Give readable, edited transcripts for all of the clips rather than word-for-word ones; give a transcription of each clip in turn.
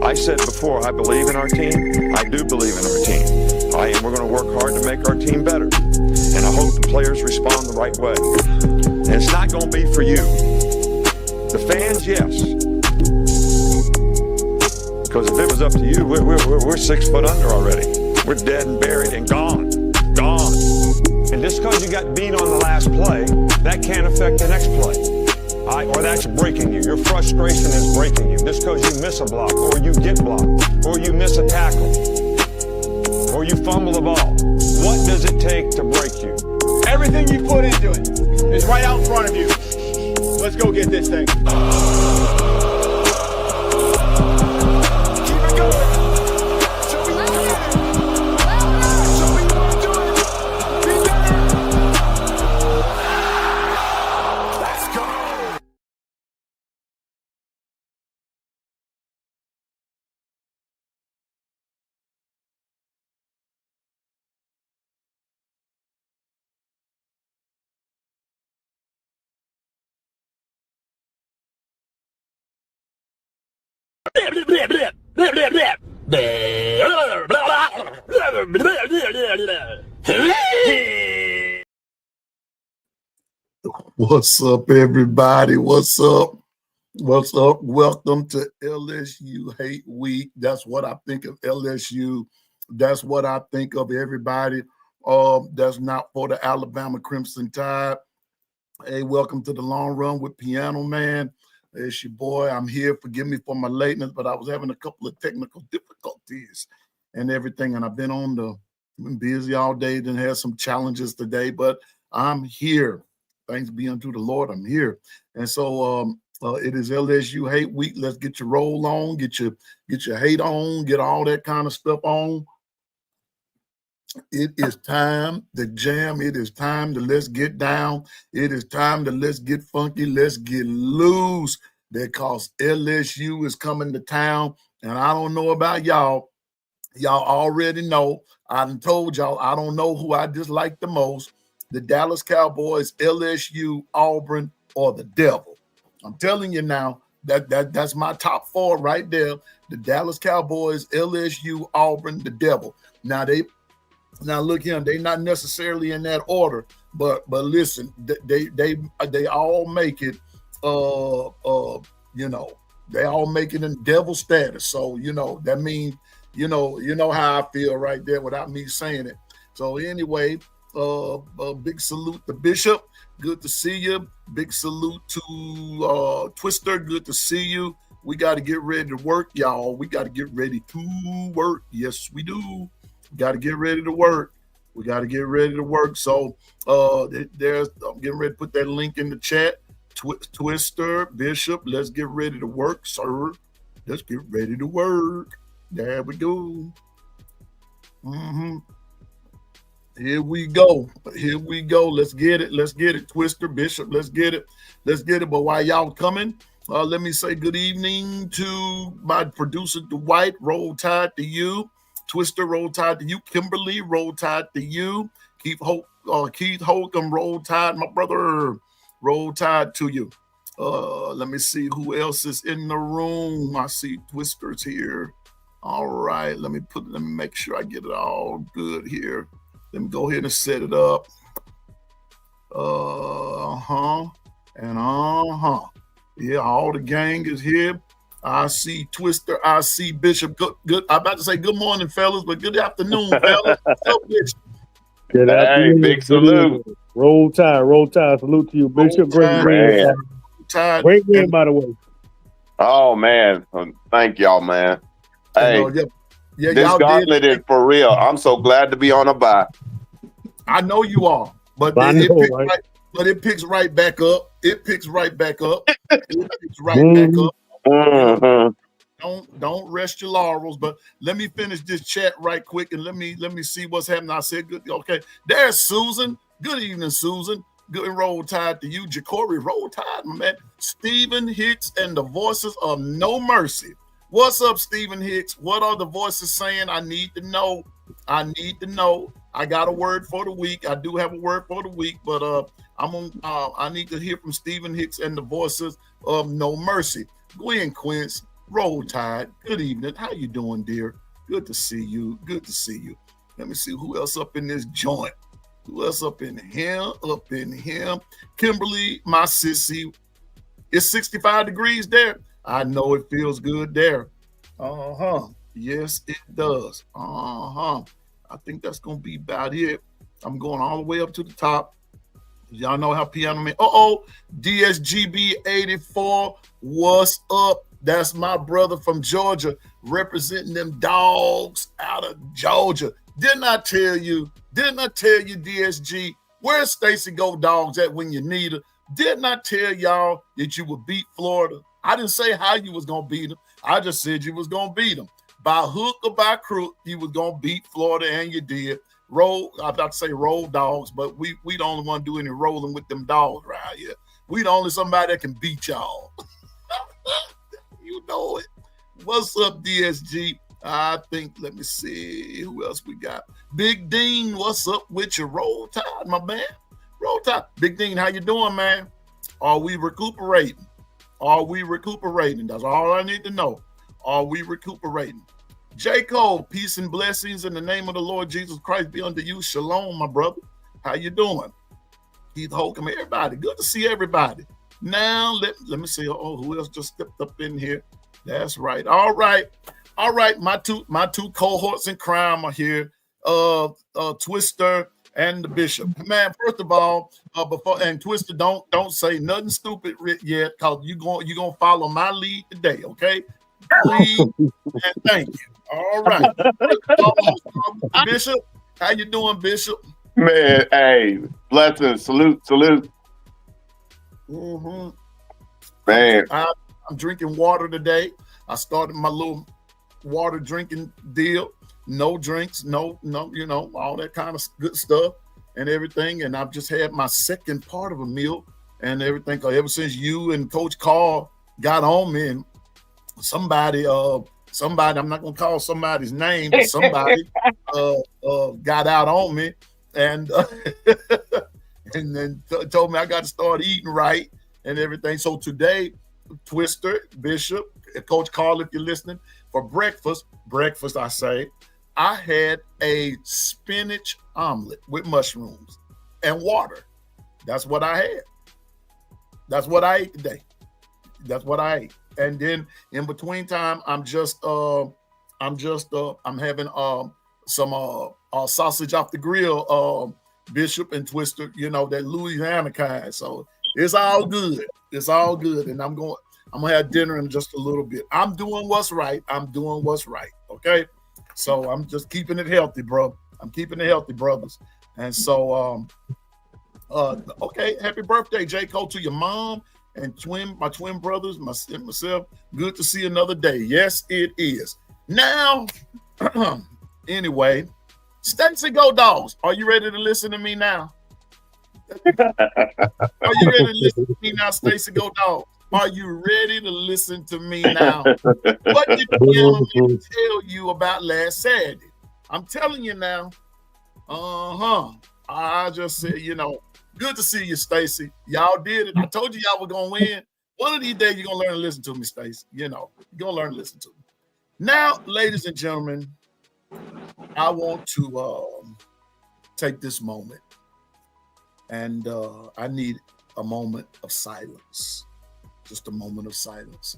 I said before, I believe in our team. I do believe in our team. And we're going to work hard to make our team better. And I hope the players respond the right way. And it's not going to be for you. The fans, yes. Because if it was up to you, we're 6 foot under already. We're dead and buried and gone. Gone. And just because you got beat on the last play, that can't affect the next play. Or that's breaking you. Your frustration is breaking you. Just because you miss a block, or you get blocked, or you miss a tackle, or you fumble the ball. What does it take to break you? Everything you put into it is right out in front of you. Let's go get this thing. What's up, everybody? What's up? What's up? Welcome to LSU Hate Week. That's what I think of LSU. That's what I think of everybody that's not for the Alabama Crimson Tide. Hey, welcome to the Long Run with Piano Man. It's your boy. I'm here. Forgive me for my lateness, but I was having a couple of technical difficulties and everything, and I've been busy all day, then had some challenges today, but I'm here. Thanks be unto the Lord, I'm here. And so it is LSU Hate Week. Let's get your roll on, get your hate on, get all that kind of stuff on. It is time to jam. It is time to let's get down. It is time to let's get funky. Let's get loose because LSU is coming to town. And I don't know about y'all. Y'all already know. I done told y'all I don't know who I dislike the most. The Dallas Cowboys, LSU, Auburn, or the Devil. I'm telling you now, that's my top 4 right there. The Dallas Cowboys, LSU, Auburn, the Devil. Now look here, they not necessarily in that order, but listen, they all make it they all make it in devil status. So that means you know how I feel right there without me saying it. So anyway, big salute to Bishop. Good to see you. Big salute to Twister. Good to see you. We got to get ready to work, y'all. We got to get ready to work. Yes, we do. Got to get ready to work. We got to get ready to work. So I'm getting ready to put that link in the chat. Twister, Bishop, let's get ready to work, sir. Let's get ready to work. There we go. Here we go. Here we go. Let's get it. Let's get it. Twister, Bishop, let's get it. Let's get it. But while y'all coming, let me say good evening to my producer, Dwight. Roll Tide to you. Twister, roll tide to you. Kimberly, roll tide to you. Keith Holcomb, roll tide, my brother. Roll tide to you. Let me see who else is in the room. I see Twisters here. All right, let me make sure I get it all good here. Let me go ahead and set it up. Yeah, all the gang is here. I see Twister. I see Bishop. Good. I'm about to say good morning, fellas, but good afternoon, fellas. Good afternoon. Hey, big salute. Roll Tide. Salute to you, Bishop. Great win. Great win, by the way. Oh, man. Thank y'all, man. Hey, this gauntlet is for real. I'm so glad to be on a bye. I know you are, but it picks right back up. It picks right back up. Don't rest your laurels, but let me finish this chat right quick and let me see what's happening. I said good. Okay, there's Susan. Good evening, Susan. Good roll tide to you, Jacory. Roll tide, my man. Stephen Hicks and the Voices of No Mercy. What's up, Stephen Hicks? What are the voices saying? I need to know. I got a word for the week. I do have a word for the week, but I need to hear from Stephen Hicks and the Voices of No Mercy. Go ahead, Quince. Roll Tide, good evening. How you doing, dear? Good to see you. Good to see you. Let me see who else up in this joint. Who else up in here? Up in here. Kimberly, my sissy. It's 65 degrees there. I know it feels good there. Uh-huh. Yes, it does. Uh-huh. I think that's going to be about it. I'm going all the way up to the top. Y'all know how piano man. DSGB 84. What's up? That's my brother from Georgia representing them dogs out of Georgia. Didn't I tell you, DSG, where's Stacy Go Dogs at when you need her? Didn't I tell y'all that you would beat Florida? I didn't say how you was going to beat them. I just said you was going to beat them. By hook or by crook, you was going to beat Florida, and you did. I'm about to say roll dogs, but we the only one do any rolling with them dogs right here. We the only somebody that can beat y'all. You know it. What's up, DSG? I think, let me see who else we got. Big Dean, what's up with your Roll Tide, my man? Roll Tide. Big Dean, how you doing, man? Are we recuperating? Are we recuperating? That's all I need to know. Are we recuperating? J. Cole, peace and blessings in the name of the Lord Jesus Christ be unto you. Shalom, my brother. How you doing? Keith Holcomb, everybody. Good to see everybody. Now, let me see. Oh, who else just stepped up in here? That's right. All right. My two cohorts in crime are here. Twister and the Bishop. Man, first of all, Twister, don't say nothing stupid yet, because you're gonna follow my lead today, okay? Please and thank you. All right. Bishop, how you doing, Bishop? Man, hey, blessings, salute. Mm-hmm. Man, I'm drinking water today. I started my little water drinking deal. No drinks, no, all that kind of good stuff and everything. And I've just had my second part of a meal and everything. Cause ever since you and Coach Carl got on me, and somebody, I'm not gonna call somebody's name, but somebody got out on me and and then told me I got to start eating right and everything. So today, Twister, Bishop, Coach Carl, if you're listening, for breakfast, I had a spinach omelet with mushrooms and water. That's what I had. That's what I ate today. That's what I ate. And then in between time, I'm having some sausage off the grill, Bishop and Twister, that Louisiana kind. So it's all good. It's all good. And I'm gonna have dinner in just a little bit. I'm doing what's right. Okay. So I'm just keeping it healthy, bro. I'm keeping it healthy, brothers. And so okay, happy birthday, J. Cole, to your mom and my twin brothers, myself. Good to see another day. Yes, it is. Now, anyway, Stacy Go Dogs, are you ready to listen to me now? Are you ready to listen to me now, Stacy Go Dogs? Are you ready to listen to me now? What did the gentleman tell you about last Saturday? I'm telling you now. I just said, good to see you, Stacy. Y'all did it. I told you y'all were gonna win. One of these days you're gonna learn to listen to me, Stacy. You're gonna learn to listen to me. Now, ladies and gentlemen, I want to take this moment, and I need a moment of silence. Just a moment of silence.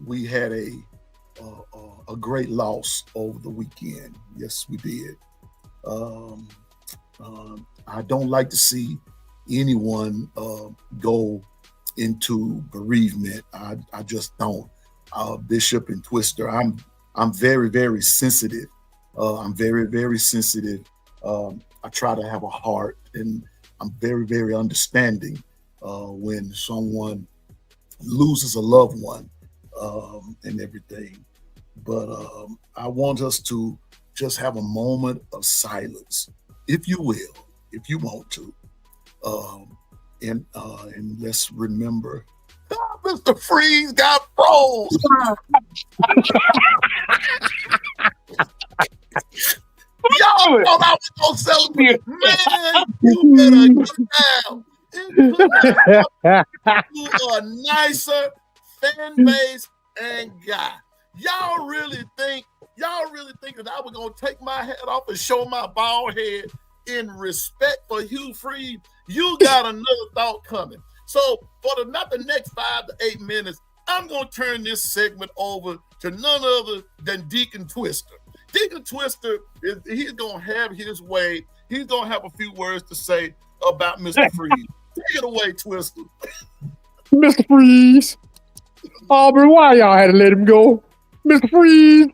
We had a great loss over the weekend. Yes, we did. I don't like to see anyone go into bereavement. I just don't. Bishop and Twister, I'm very, very sensitive. I'm very, very sensitive. I try to have a heart, and I'm very, very understanding when someone loses a loved one and everything. But I want us to just have a moment of silence, if you will, if you want to. And let's remember, Mr. Freeze got froze. Y'all thought I was gonna celebrate. Man, you better get down. To a nicer, fan base and guy. Y'all really think that I was gonna take my hat off and show my bald head in respect for Hugh Freeze? You got another thought coming. So for not the next 5 to 8 minutes, I'm gonna turn this segment over to none other than Deacon Twister. Deacon Twister he's gonna have his way. He's gonna have a few words to say about Mr. Freeze. Take it away, Twister. Mr. Freeze. Auburn, why y'all had to let him go? Mr. Freeze,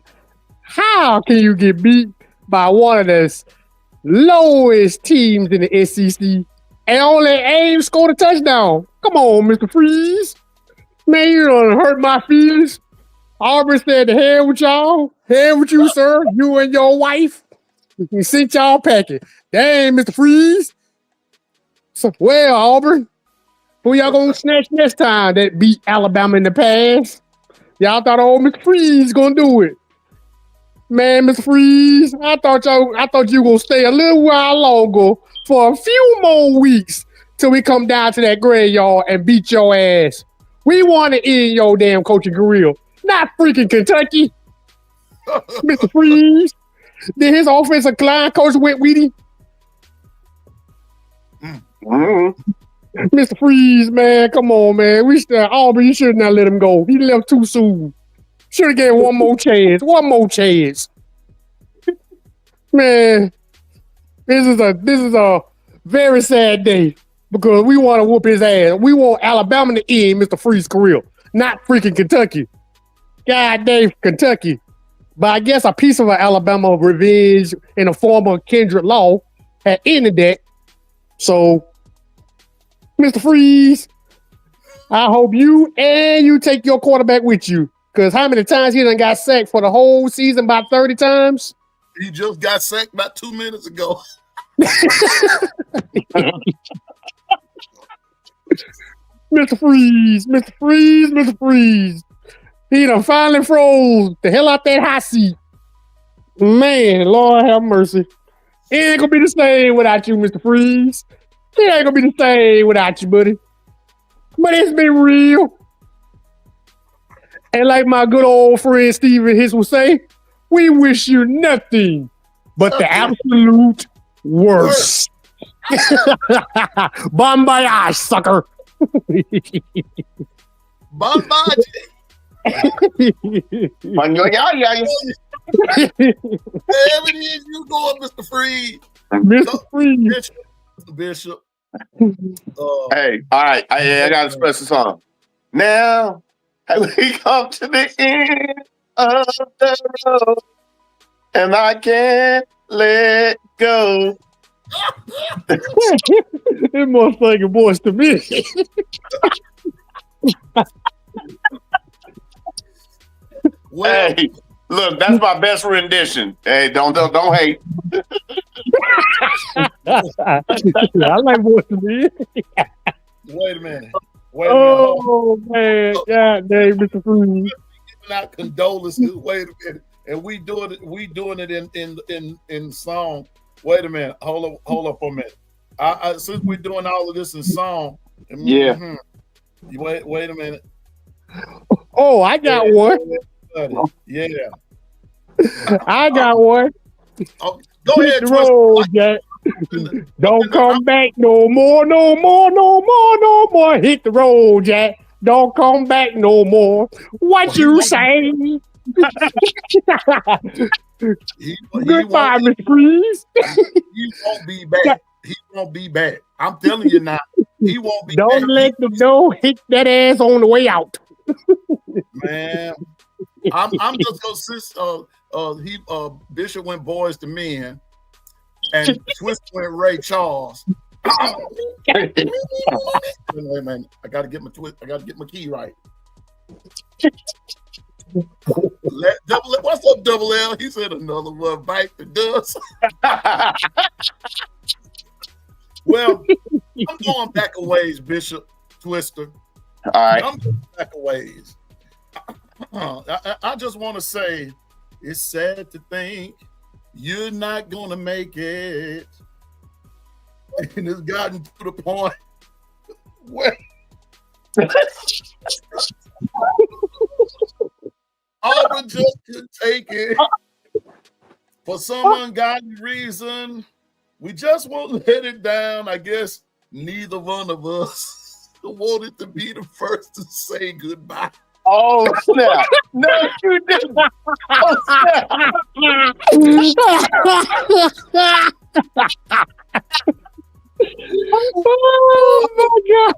how can you get beat by one of the lowest teams in the SEC and only aim scored a touchdown? Come on, Mr. Freeze. Man, you done hurt my feelings. Auburn said to hell with y'all. Hell with you, sir. You and your wife. You sent y'all packing. Dang, Mr. Freeze. So, well, Auburn, who y'all gonna snatch next time that beat Alabama in the past? Y'all thought old Mr. Freeze gonna do it. Man, Mr. Freeze, I thought you gonna stay a little while longer for a few more weeks till we come down to that graveyard and beat your ass. We want to end your damn coaching career, not freaking Kentucky. Mr. Freeze, did his offensive line coach went Weedy? Mr. Freeze, man, come on, man. Auburn, you should not let him go. He left too soon. Should have gave him one more chance. One more chance. Man, this is a very sad day because we want to whoop his ass. We want Alabama to end Mr. Freeze's career, not freaking Kentucky. God dang Kentucky. But I guess a piece of Alabama revenge in the form of Kendrick Law had ended that. So, Mr. Freeze, I hope you take your quarterback with you. Because how many times he done got sacked for the whole season? About 30 times? He just got sacked about 2 minutes ago. Mr. Freeze, Mr. Freeze, Mr. Freeze. He done finally froze the hell out that hot seat. Man, Lord have mercy. It ain't gonna be the same without you, Mr. Freeze. It ain't gonna be the same without you, buddy. But it's been real. And like my good old friend Steven Hicks will say, we wish you nothing but the absolute worst. Bon voyage, sucker. Bon voyage. Wherever it is you going, Mr. Freeze. Mr. Freeze. Bishop. Hey, all right. I got a special song. Now, we come to the end of the road, and I can't let go. It motherfucking voice to me. Well, hey, look, that's my best rendition. Hey, don't hate. I like voice to me. Wait a minute. Oh man, God dang, Mr. Freeze. Giving out condolences. Wait a minute, and we doing it in song. Wait a minute. Hold up for a minute. I since we're doing all of this in song. Yeah. Wait a minute. Oh, I got one. Yeah. I got one. Oh, go ahead, road, Jack. Don't come back no more. Hit the road, Jack. Don't come back no more. What you say? Goodbye, Mr. Freeze. He won't be back. He won't be back. I'm telling you now. He won't be back. Don't let the door hit that ass on the way out. Man, I'm just gonna since Bishop went Boys to Men and Twist went Ray Charles. Wait a minute. I gotta get my key right. What's up, Double L? He said another one bite the dust. Well, I'm going back a ways, Bishop Twister. All right. I'm going back a ways. I just want to say it's sad to think you're not going to make it. And it's gotten to the point where Auburn just couldn't take it. For some ungodly reason, we just won't let it down. I guess neither one of us wanted to be the first to say goodbye. Oh, snap. No, you didn't. Oh, snap. Oh my God.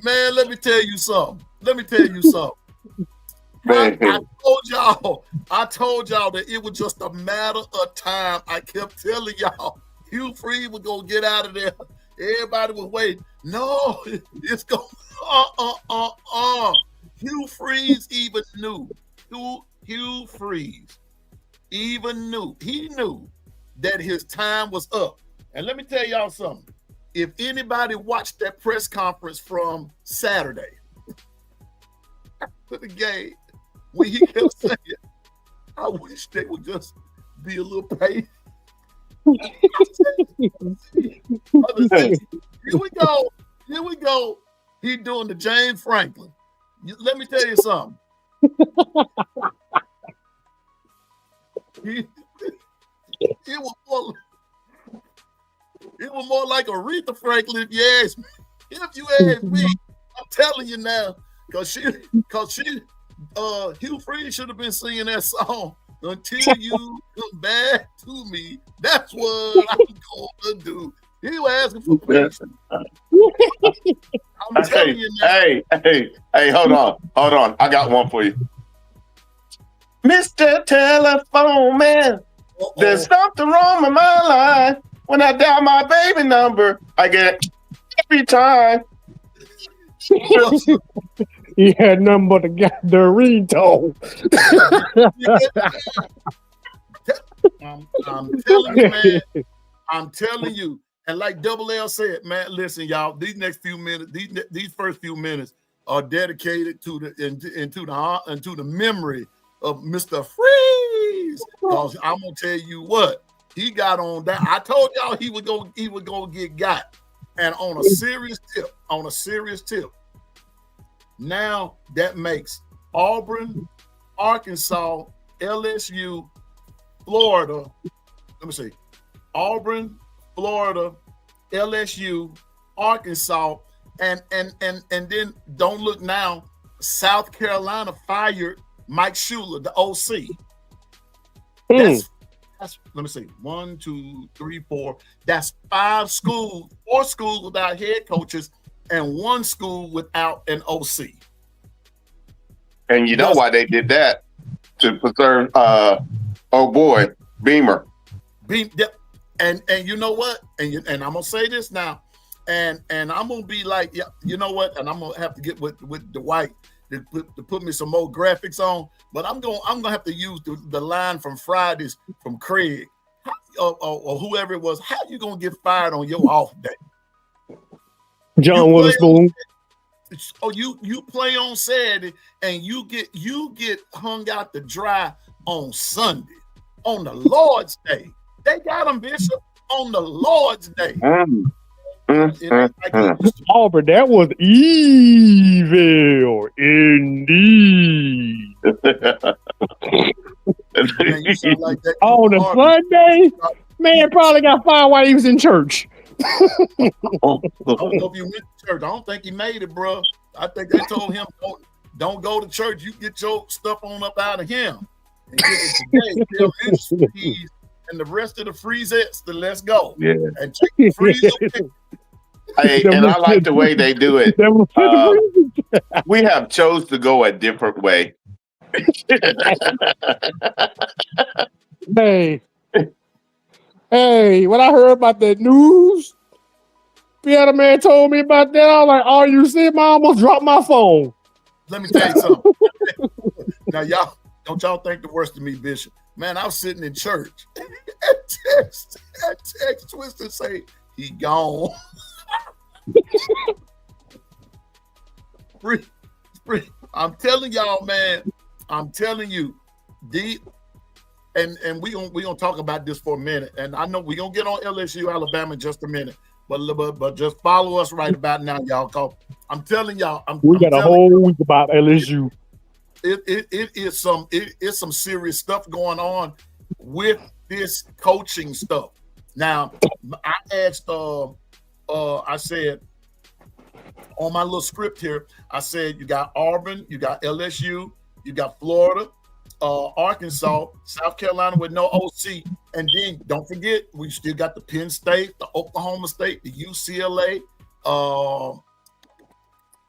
Man, let me tell you something. Man. I told y'all that it was just a matter of time. I kept telling y'all Hugh Freeze was gonna get out of there. Everybody was waiting. No, it's going Hugh Freeze even knew. Hugh Freeze even knew. He knew that his time was up. And let me tell y'all something. If anybody watched that press conference from Saturday for the game, when he kept saying, I wish they would just be a little patient. Here we go. He doing the James Franklin. Let me tell you something. It was more like Aretha Franklin, if you ask me. If you ask me, I'm telling you now, because Hugh Freeze should have been singing that song until you come back to me. That's what I'm gonna do. He was asking for permission. I'm telling you now. Hey, hold on. I got one for you. Mr. Telephone Man, there's something wrong with my line. When I dial my baby number, I get every time. He had nothing but the ringtone. I'm telling you, man. I'm telling you. And like Double L said, man, listen, y'all, these first few minutes are dedicated to the memory of Mr. Freeze. Because I'm gonna tell you what, he got on that. I told y'all he was gonna get got. And on a serious tip, now that makes Auburn, Arkansas, LSU, Florida. Let me see. Auburn, Florida, LSU, Arkansas, and then don't look now. South Carolina fired Mike Schuler, the OC. That's let me see. 1, 2, 3, 4. That's 4 schools without head coaches, and 1 school without an OC. And you know why they did that? To preserve Beamer. And you know what? And I'm gonna say this now, and I'm gonna be like, yeah, you know what? And I'm gonna have to get with Dwight to put me some more graphics on. But I'm gonna have to use the line from Fridays from Craig or whoever it was. How you gonna get fired on your off day? John Witherspoon. Oh, you play on Saturday and you get hung out to dry on Sunday, on the Lord's Day. They got him, Bishop, on the Lord's Day. Auburn, that was evil indeed. Man, you sound like that on a Sunday, man probably got fired while he was in church. I don't know if he went to church. I don't think he made it, bro. I think they told him, don't go to church. You get your stuff on up out of him. And get it today. And the rest of the Freezettes, let's go. Yeah. And take the freeze. Hey, and I like the way they do it. We have chose to go a different way. Hey, when I heard about that news, Piano Man told me about that. I was like, oh, you see, I almost dropped my phone. Let me tell you something. Now, y'all, don't y'all think the worst of me, Bishop. Man, I was sitting in church and text twist and say, he gone. Free. I'm telling y'all, man. I'm telling you, and we gonna talk about this for a minute. And I know we're gonna get on LSU, Alabama in just a minute. But just follow us right about now, y'all. Cause I'm telling y'all, we got a whole week about LSU. It's some serious stuff going on with this coaching stuff. Now, I asked, I said on my little script here, I said you got Auburn, you got LSU, you got Florida, Arkansas, South Carolina with no OC, and then don't forget we still got the Penn State, the Oklahoma State, the UCLA.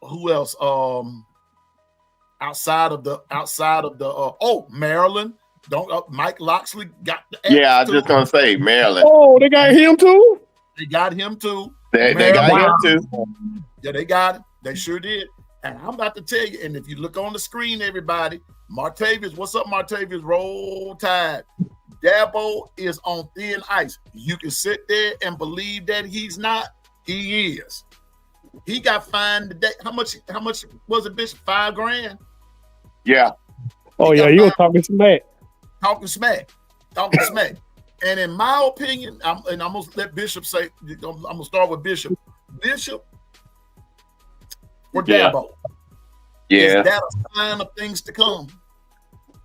Who else? Outside of the Maryland. Don't Mike Loxley got the Yeah, I was just gonna say Maryland. Oh, they got him too? They got him too. They got him too. Yeah, they got it. They sure did. And I'm about to tell you, and if you look on the screen, everybody, Martavius, what's up, Martavius? Roll Tide. Dabo is on thin ice. You can sit there and believe that he's not. He is. He got fined today. How much was it, Bishop? $5,000? Yeah. Oh, yeah, you were talking smack. Talking smack. And in my opinion, I'm gonna let Bishop say. I'm gonna start with Bishop. Bishop or Dabo? Yeah. Is that a sign of things to come?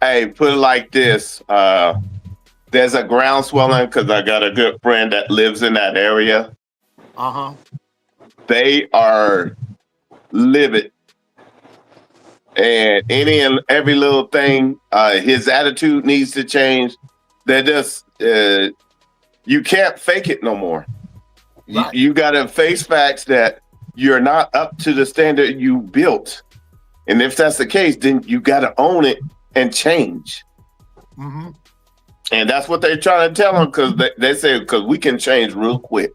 Hey, put it like this. There's a groundswelling because I got a good friend that lives in that area. They are livid. And any and every little thing, his attitude needs to change. They're just, you can't fake it no more. Right. You got to face facts that you're not up to the standard you built. And if that's the case, then you got to own it and change. Mm-hmm. And that's what they're trying to tell them because they say, because we can change real quick.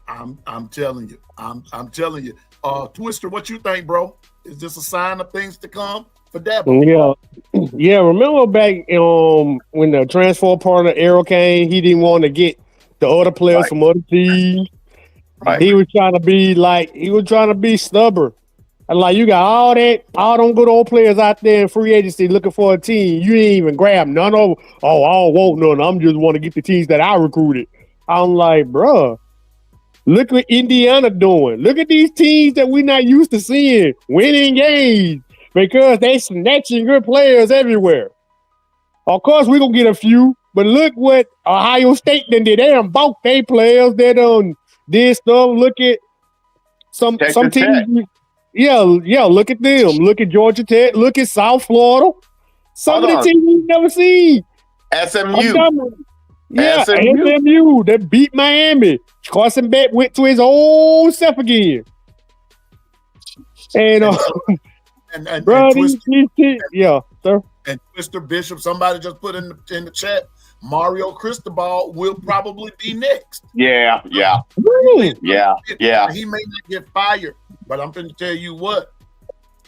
I'm telling you. I'm telling you. Twister, what you think, bro? Is this a sign of things to come for Dabo? Yeah. Remember back when the transfer partner Arrow came, he didn't want to get the other players from other teams. Right. He was trying to be stubborn. And like you got all them good old players out there in free agency looking for a team. You didn't even grab none of them. Oh, I don't want none. I'm just want to get the teams that I recruited. I'm like, bruh. Look what Indiana doing. Look at these teams that we're not used to seeing winning games because they snatching good players everywhere. Of course, we're going to get a few, but look what Ohio State done did. They done bought their players. They done did stuff. Look at some teams. Yeah, look at them. Look at Georgia Tech. Look at South Florida. Some of the teams we've never seen. SMU. Yeah, SMU that beat Miami. Carson Beck went to his old self again. And bro, yeah, sir. And Mr. Bishop, somebody just put in the chat, Mario Cristobal will probably be next. Yeah. Really? Yeah. He may not get fired, but I'm going to tell you what.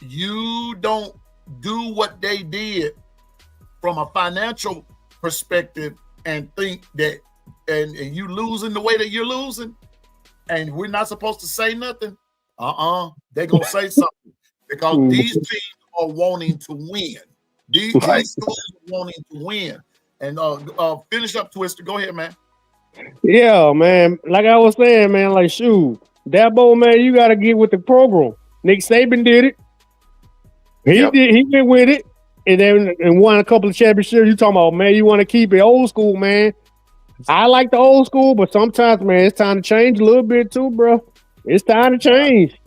You don't do what they did from a financial perspective and think that and you losing the way that you're losing, and we're not supposed to say nothing. They're gonna say something because these teams are wanting to win. These schools are wanting to win. And finish up, Twister. Go ahead, man. Yeah, man. Like I was saying, man. Like, shoot, Dabo, man, you got to get with the program. Nick Saban did it. He went with it. And then won a couple of championships. You talking about, man, you want to keep it old school, man. I like the old school, but sometimes, man, it's time to change a little bit too, bro. It's time to change.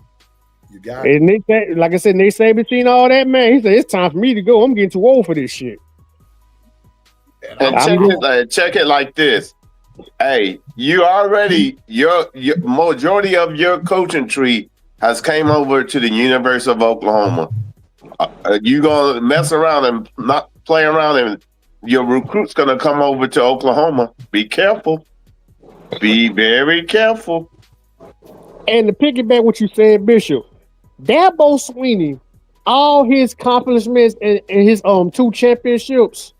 You got it. And like I said, Nick Saban seen all that, man. He said, it's time for me to go. I'm getting too old for this shit. And check it like this. Hey, you already, your majority of your coaching tree has came over to the University of Oklahoma. You gonna mess around and not play around, and your recruit's gonna come over to Oklahoma. Be careful. Be very careful. And to piggyback what you said, Bishop, Dabo Swinney, all his accomplishments and his 2 championships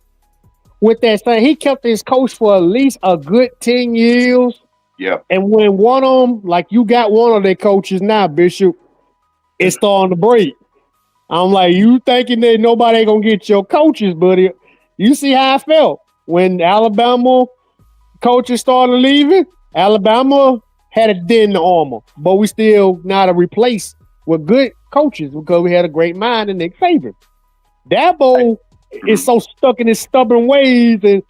with that thing, he kept his coach for at least a good 10 years. Yeah. And when one of them, like you got one of their coaches now, Bishop, it's starting to break. I'm like, you thinking that nobody ain't gonna get your coaches, buddy. You see how I felt when Alabama coaches started leaving. Alabama had a dent in the armor, but we still not a replace with good coaches because we had a great mind in Nick Saban. Dabo is so stuck in his stubborn ways, and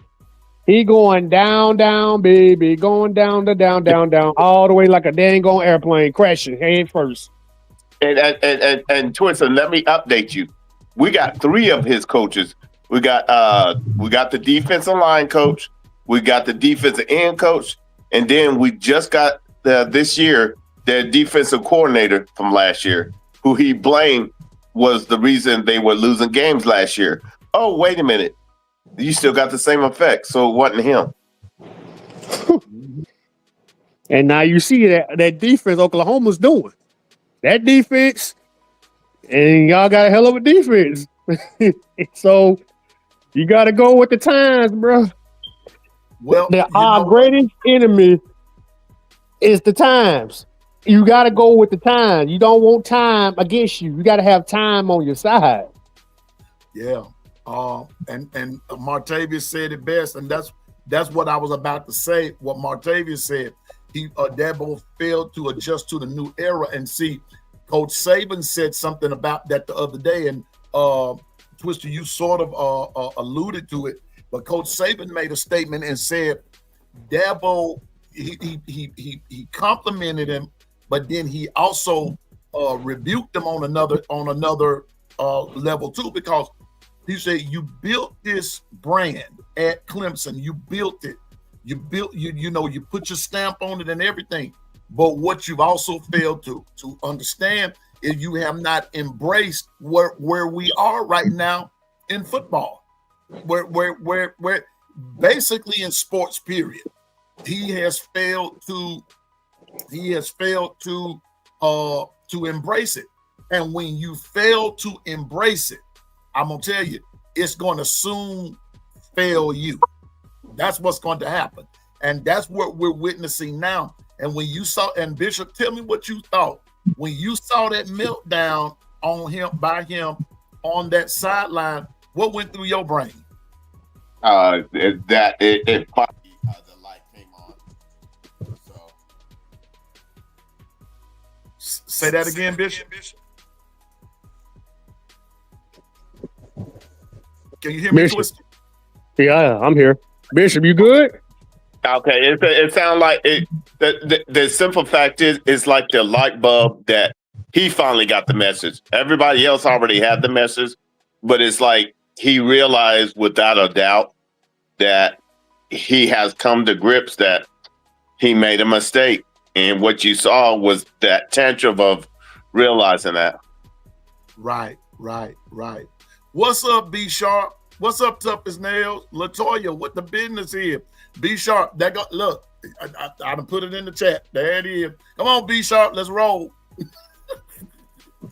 he going down, down, baby, going down, down, all the way like a dang on airplane crashing head first. And Twister, let me update you. We got 3 of his coaches. We got the defensive line coach, we got the defensive end coach, and then we just got this year their defensive coordinator from last year, who he blamed was the reason they were losing games last year. Oh, wait a minute. You still got the same effect, so it wasn't him. And now you see that defense Oklahoma's doing. That defense, and y'all got a hell of a defense. So you got to go with the times, bro. Well, our greatest enemy is the times. You got to go with the times. You don't want time against you. You got to have time on your side. Yeah. And Martavius said it best, and that's what I was about to say. What Martavius said, Dabo failed to adjust to the new era. And see, Coach Saban said something about that the other day, and Twister, you sort of alluded to it, but Coach Saban made a statement and said Dabo he complimented him, but then he also rebuked him on another level too, because he said, you built this brand at Clemson. You built it. You put your stamp on it and everything. But what you've also failed to understand is you have not embraced where we are right now in football, where basically in sports, period. He has failed to embrace it. And when you fail to embrace it, I'm gonna tell you, it's gonna soon fail you. That's what's going to happen. And that's what we're witnessing now. And when you saw, and Bishop, tell me what you thought when you saw that meltdown by him on that sideline. What went through your brain? It the light came on. So say that again, Bishop. Can you hear me, Twister? Yeah, I'm here. Bishop, you good? Okay, it sounds like it. The simple fact is, it's like the light bulb that he finally got the message. Everybody else already had the message, but it's like he realized without a doubt that he has come to grips that he made a mistake. And what you saw was that tantrum of realizing that. Right. What's up, B Sharp? What's up, Tough as Nails? Latoya, what the business is? B Sharp, look, I done put it in the chat. There it is. Come on, B Sharp, let's roll.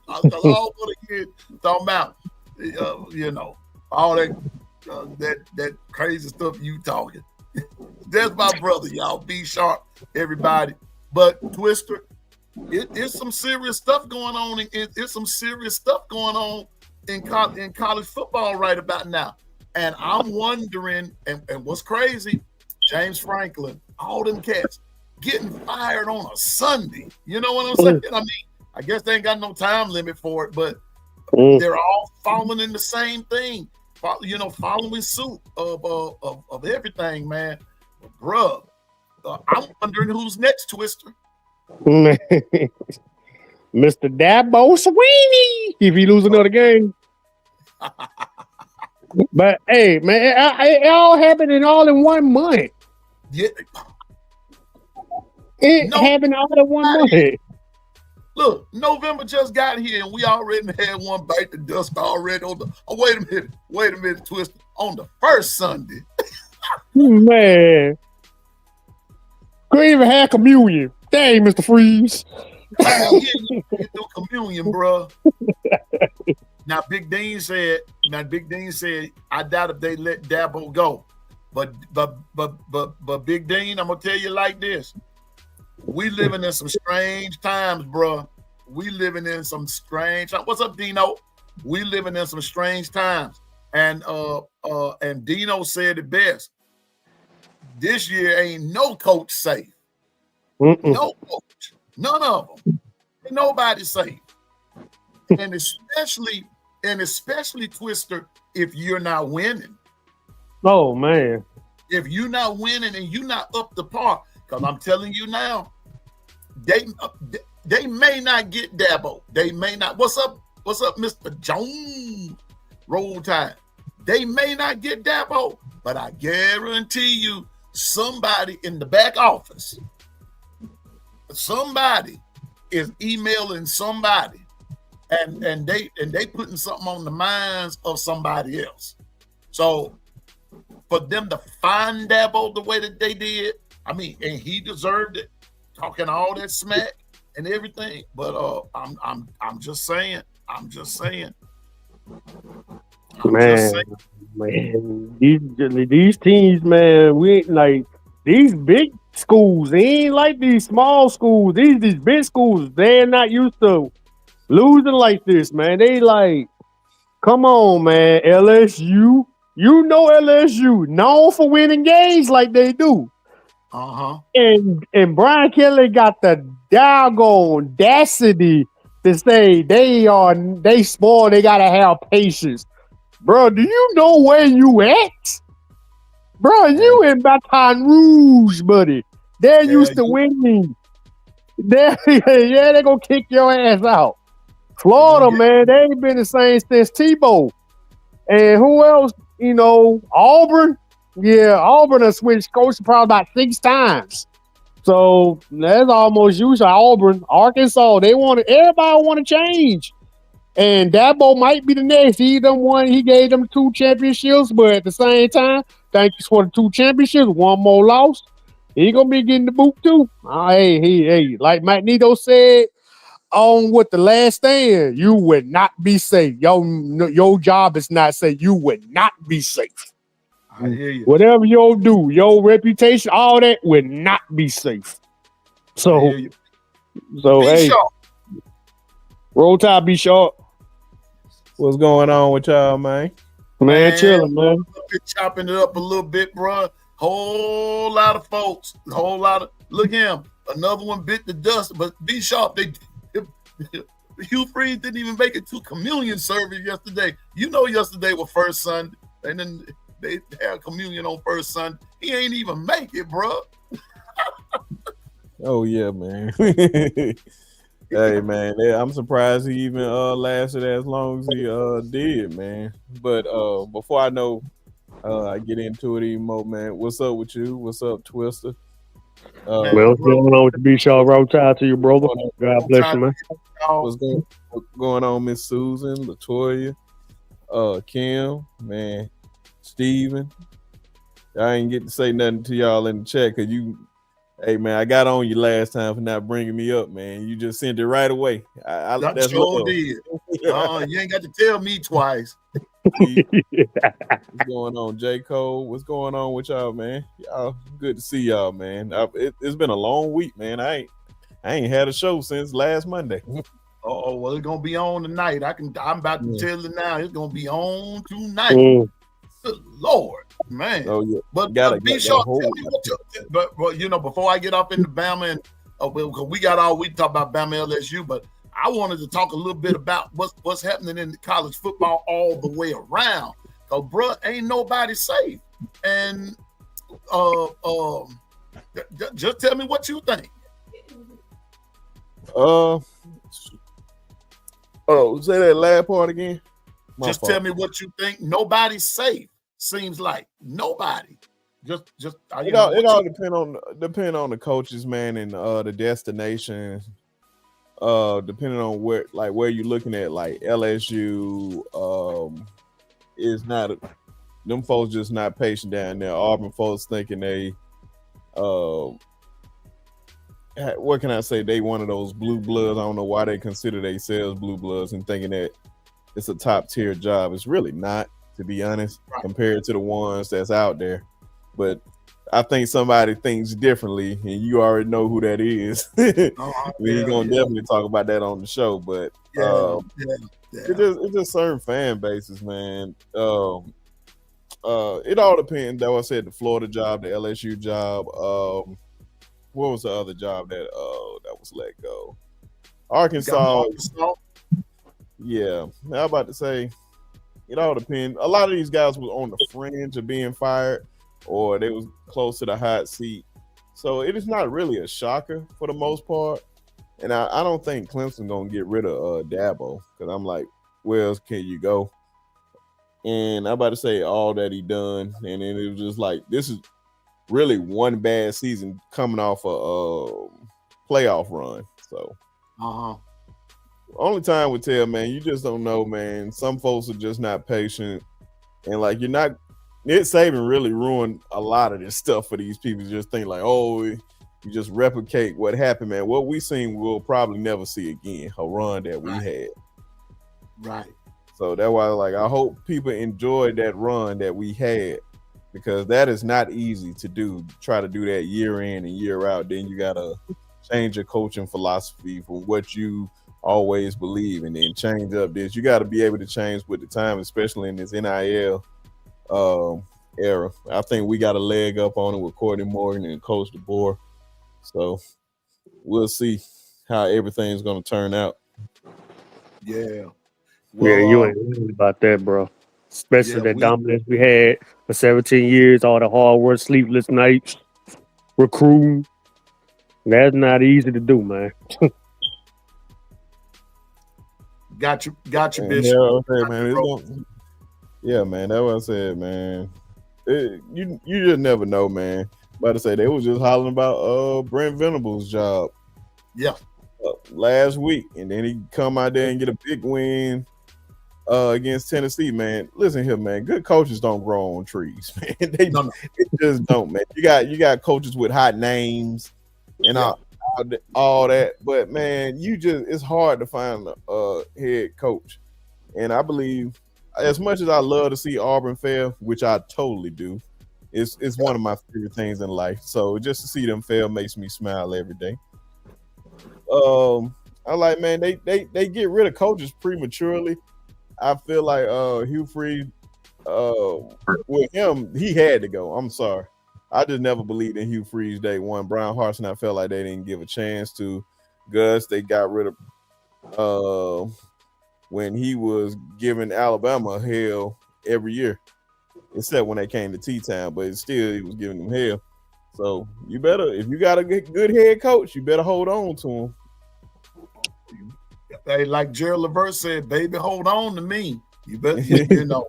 I all want to hear talking about, all that crazy stuff you talking. That's my brother, y'all. B Sharp, everybody. But Twister, it's some serious stuff going on. It's some serious stuff going on in college football right about now. And I'm wondering, and what's crazy, James Franklin, all them cats getting fired on a Sunday. You know what I'm saying? I mean, I guess they ain't got no time limit for it, but they're all following in the same thing, following suit of everything, man. But bruh, I'm wondering who's next, Twister. Mr. Dabo Sweeney, if he lose another game. But hey, man, it all happened all in 1 month. Yeah. It happened all in 1 month. Look, November just got here and we already had one bite the dust already on the. Oh, wait a minute, Twister. On the first Sunday. Man. Couldn't even have communion. Dang, Mr. Freeze. You do communion, bro. Now, Big Dean said, I doubt if they let Dabo go. But Big Dean, I'm gonna tell you like this. We living in some strange times, bro. We living in some strange times. What's up, Dino? We living in some strange times. And Dino said it best. This year ain't no coach safe. No coach. None of them. Ain't nobody safe. and especially Twister, if you're not winning. Oh man. If you're not winning and you're not up to par, because I'm telling you now, they may not get Dabo. They may not. What's up, Mr. Jones? Roll Tide. They may not get Dabo, but I guarantee you, somebody in the back office, somebody is emailing somebody, and they putting something on the minds of somebody else. So for them to find Dabo the way that they did, I mean, and he deserved it, talking all that smack and everything. But I'm just saying. Man, these teams, man, we ain't like these big schools. They ain't like these small schools. These big schools, they're not used to losing like this, man. They like, come on, man, LSU. You know LSU known for winning games like they do. And Brian Kelly got the doggone audacity to say they spoiled. They gotta have patience. Bro, do you know where you at? Bro, you in Baton Rouge, buddy. They're used to winning. Yeah, they're going to kick your ass out. Florida, man, they ain't been the same since Tebow. And who else? You know, Auburn. Yeah, Auburn has switched coaches probably about 6 times. So that's almost usually Auburn. Arkansas, everybody want to change. And Dabo might be the next. He gave them 2 championships, but at the same time, thank you for the 2 championships, 1 more loss. He gonna be getting the boot too. Hey, like Magneto said on with the Last Stand, you would not be safe. Your job is not safe. You would not be safe. I hear you. Whatever you do, your reputation, all that would not be safe. So hey, sharp. Roll Tide, be sharp. What's going on with y'all, man? Man, chilling, man. Chopping it up a little bit, bro. Whole lot of folks. Look him. Another one bit the dust, but be sharp. Hugh Freeze didn't even make it to communion service yesterday. You know, yesterday was first Sunday, and then they had communion on first Sunday. He ain't even make it, bro. Oh yeah, man. Hey man, I'm surprised he even lasted as long as he did, man. But before I get into it even more, man, what's up with you? What's up, Twister? What's going on with the B Shaw? Roll Tide to you, brother. God bless you, man. What's going on, Miss Susan, Latoya, Kim, man, Steven. I ain't get to say nothing to y'all in the chat because hey man, I got on you last time for not bringing me up, man. You just sent it right away. That's sure did. You ain't got to tell me twice. What's going on, J. Cole? What's going on with y'all, man? Y'all, good to see y'all, man. It's been a long week, man. I ain't had a show since last Monday. Oh well, it's gonna be on tonight. I'm about to tell you now. It's gonna be on tonight. Good Lord, man. Oh yeah. But be sure. Tell me but you know, before I get off into Bama and we got all we talk about Bama LSU, but I wanted to talk a little bit about what's happening in college football all the way around. Cause bro, ain't nobody safe. And just tell me what you think. Say that last part again. Just tell me what you think. Nobody's safe. Seems like nobody. Just it all depend on the coaches, man, and the destination. Depending on where you're looking at, like LSU is not them folks just not patient down there. Auburn folks thinking they what can I say? They one of those blue bloods. I don't know why they consider themselves blue bloods and thinking that it's a top tier job. It's really not, to be honest, compared to the ones that's out there. But I think somebody thinks differently, and you already know who that is. We're gonna definitely talk about that on the show. But it's just certain fan bases, man. It all depends. Though I said the Florida job, the LSU job. What was the other job that was let go? Arkansas. Yeah, I'm about to say it all depends. A lot of these guys was on the fringe of being fired, or they was close to the hot seat. So it is not really a shocker for the most part. And I don't think Clemson gonna get rid of Dabo, because I'm like, where else can you go? And I'm about to say all that he done, and then it was just like, this is really one bad season coming off a playoff run. So only time would tell, man. You just don't know, man. Some folks are just not patient, and like, you're not. Nick Saban really ruined a lot of this stuff for these people. Just think like, oh, you just replicate what happened, man. What we seen, we'll probably never see again. A run that we had, Right. So that's why, like, I hope people enjoyed that run that we had, because that is not easy to do. Try to do that year in and year out. Then you gotta change your coaching philosophy from what you always believe, and then change up this. You got to be able to change with the time, especially in this NIL era. I think we got a leg up on it with Courtney Morgan and Coach DeBoer. So we'll see how everything's going to turn out. Yeah. Yeah, you ain't worried about that, bro. Especially the dominance we had for 17 years, all the hard work, sleepless nights, recruiting. That's not easy to do, man. Got you, Man, Bishop. Yeah, man, that's what I said, man. You just never know, man. About to say, they was just hollering about Brent Venables' job. Yeah. Last week, and then he come out there and get a big win against Tennessee, man. Listen here, man. Good coaches don't grow on trees, man. They just don't, man. You got coaches with hot names and all that, but man, it's hard to find a head coach. And I believe, as much as I love to see Auburn fail, which I totally do, it's one of my favorite things in life. So just to see them fail makes me smile every day. I like, man, they get rid of coaches prematurely. I feel like Hugh Freeze, with him, he had to go. I'm sorry. I just never believed in Hugh Freeze day one. Brian Harsin, I felt like they didn't give a chance to. Gus, they got rid of when he was giving Alabama hell every year, except when they came to T-Town, but still he was giving them hell. So you better, if you got a good head coach, you better hold on to him. Hey, like Gerald Levert said, baby, hold on to me. You better, you know,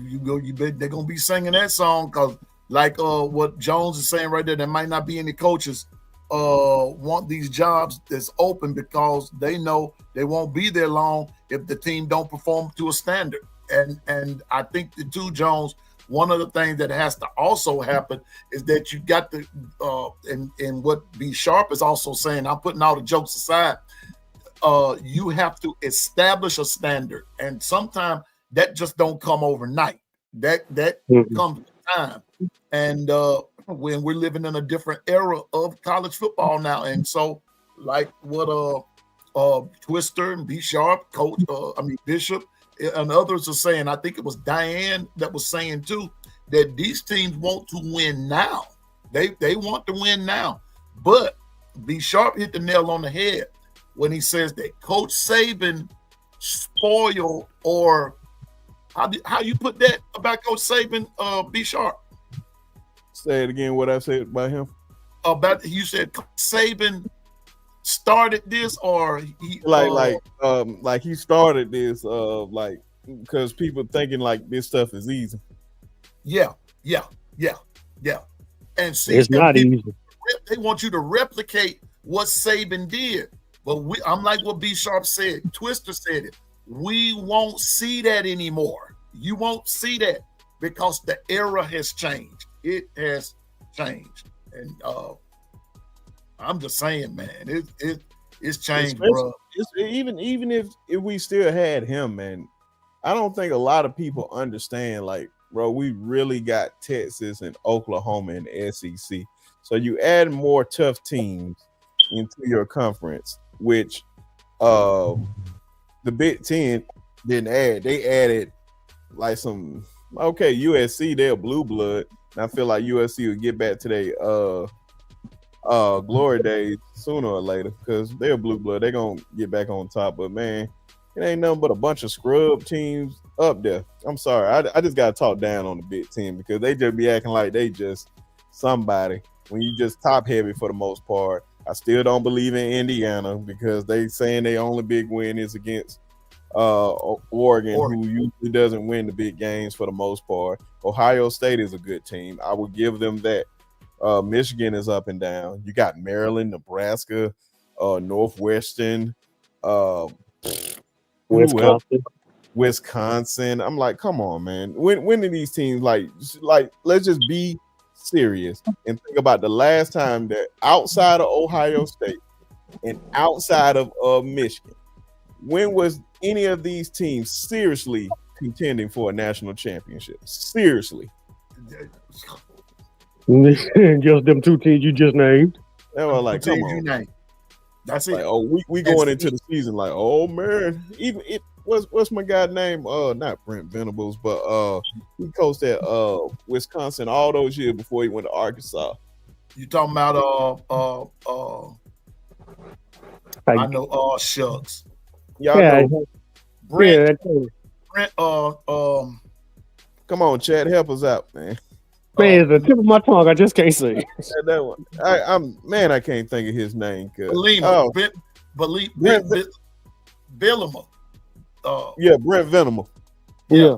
you bet they're gonna be singing that song, because like what Jones is saying right there, there might not be any coaches want these jobs that's open, because they know they won't be there long if the team don't perform to a standard. And I think the two, Jones, one of the things that has to also happen is that you got to and what B Sharp is also saying, I'm putting all the jokes aside, you have to establish a standard, and sometimes that just don't come overnight. That comes with time. And when we're living in a different era of college football now, and so like what Twister and B Sharp, Coach, Bishop, and others are saying, I think it was Diane that was saying too, that these teams want to win now. They want to win now. But B Sharp hit the nail on the head when he says that Coach Saban spoiled, or how you put that about Coach Saban, B Sharp? Say it again, what I said about him. About, you said Coach Saban started this, or he like he started this like, because people thinking like this stuff is easy. Yeah. And see, it's not easy. They want you to replicate what Saban did. But I'm like what B Sharp said, Twister said it. We won't see that anymore. You won't see that, because the era has changed. It has changed. And I'm just saying, man, it's changed, bro. Even if we still had him, man, I don't think a lot of people understand, like, bro, we really got Texas and Oklahoma and the SEC. So you add more tough teams into your conference, which the Big Ten didn't add. They added like some, okay, USC, they're blue blood. And I feel like USC will get back to their glory days sooner or later, because they're blue blood. They're gonna get back on top. But man, It ain't nothing but a bunch of scrub teams up there. I'm sorry. I just got to talk down on the big team because they just be acting like they just somebody when you just top heavy for the most part. I still don't believe in Indiana because they saying their only big win is against Oregon, who usually doesn't win the big games for the most part. Ohio State is a good team. I would give them that. Michigan is up and down. You got Maryland, Nebraska, Northwestern, Wisconsin. I'm like, come on, man. When do these teams like let's just be serious and think about the last time that outside of Ohio State and outside of Michigan, when was any of these teams seriously contending for a national championship? Seriously. Just them two teams you just named. They were like, come on. That's it. Like, oh, we going into the season like, oh man, even it. What's my guy name? Not Brent Venables, but he coached at Wisconsin all those years before he went to Arkansas. You talking about I know shucks. Y'all know Brent, come on, Chad, help us out, man. Man, it's the tip of my tongue. I just can't say. That one. I can't think of his name. Billima. Brent Venables. Yeah.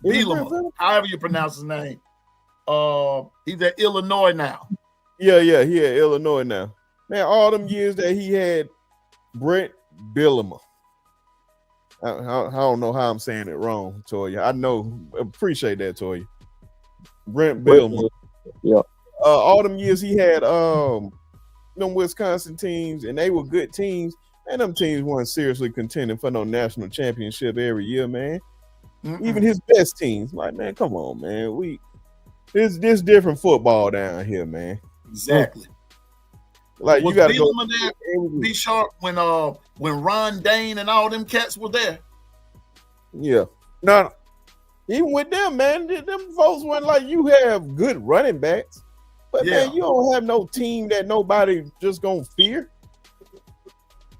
Bielema, however you pronounce his name. He's at Illinois now. Yeah, he at Illinois now. Man, all them years that he had Brent Bielema. I don't know how I'm saying it wrong, Toya. I know, appreciate that, Toya. Brent Bielema. Yeah. All them years he had them Wisconsin teams, and they were good teams. And them teams weren't seriously contending for no national championship every year, man. Mm-mm. Even his best teams, like, man, come on, man. This different football down here, man. Exactly. Like, was you got to go there, be sharp when Ron Dane and all them cats were there. Yeah. No, even with them, man, them folks weren't like you have good running backs, but man, you don't have no team that nobody just gonna fear.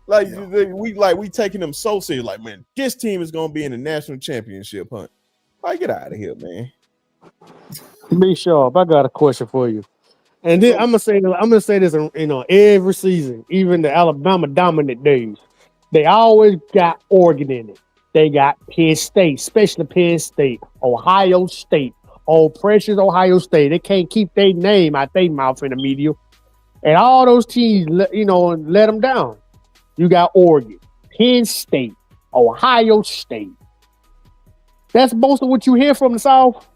Like we taking them so serious. Like, man, this team is gonna be in the national championship hunt. Like, get out of here, man. Be sharp. I got a question for you. And then I'm gonna say this, every season, even the Alabama dominant days, they always got Oregon in it. They got Penn State, especially Penn State, Ohio State, precious Ohio State. They can't keep their name out their mouth in the media, and all those teams, let them down. You got Oregon, Penn State, Ohio State. That's most of what you hear from the South.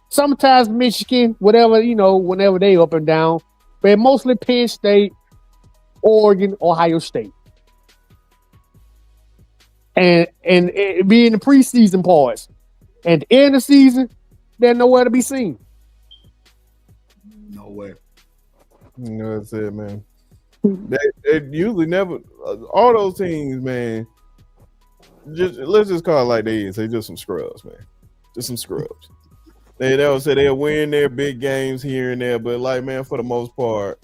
Sometimes Michigan, whatever, whenever they up and down. But mostly Penn State, Oregon, Ohio State. And it be in the preseason parts. And at the end of the season, they're nowhere to be seen. Nowhere. That's it, man. They usually never, all those teams, man, let's just call it like they is. They just some scrubs, man. Just some scrubs. They'll say they'll win their big games here and there, but like, man, for the most part,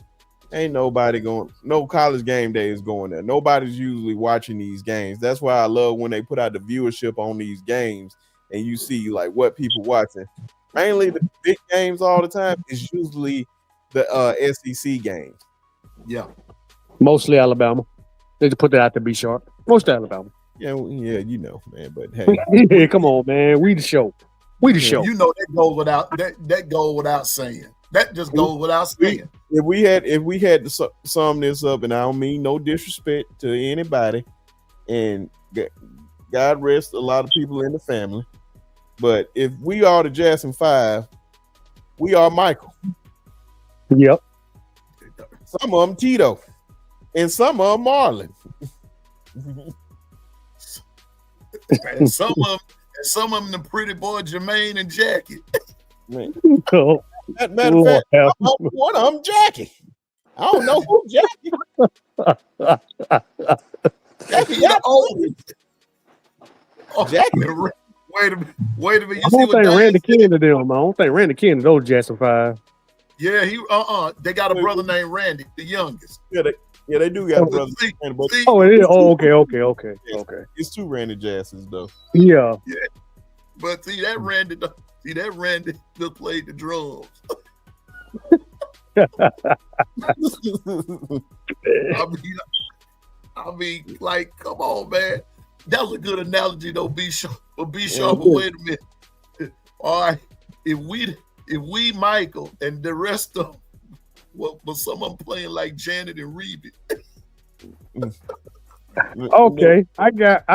ain't nobody no college game day is going there. Nobody's usually watching these games. That's why I love when they put out the viewership on these games and you see like what people watching. Mainly the big games all the time is usually the SEC games. Yeah. Mostly Alabama. They just put that out to be sharp. Most Alabama. Yeah, man. But hey. Yeah, come on, man. We the show. That goes without saying. That just goes without saying. If we had to sum this up, and I don't mean no disrespect to anybody, and God rest a lot of people in the family, but if we are the Jackson 5, we are Michael. Yep. Some of them Tito, and some of them Marlon. And some of them the pretty boy Jermaine and Jackie. Man. Matter of fact, one of them Jackie. I don't know who Jackie. Jackie, the oldest. Jackie. Wait a minute. I don't think Randy Ken to them. I don't think Randy Ken to those Jackson 5. Yeah, they got a brother named Randy, the youngest. Yeah, Yeah, they do got a brother. Oh, it is. Oh, okay. It's two Randy Jacksons though. Yeah. But see that Randy just played the drums. I mean, like, come on, man. That was a good analogy, though. Be sharp. But wait a minute. All right, if we Michael and the rest of them, but some of them playing like Janet and Reeve. Okay, I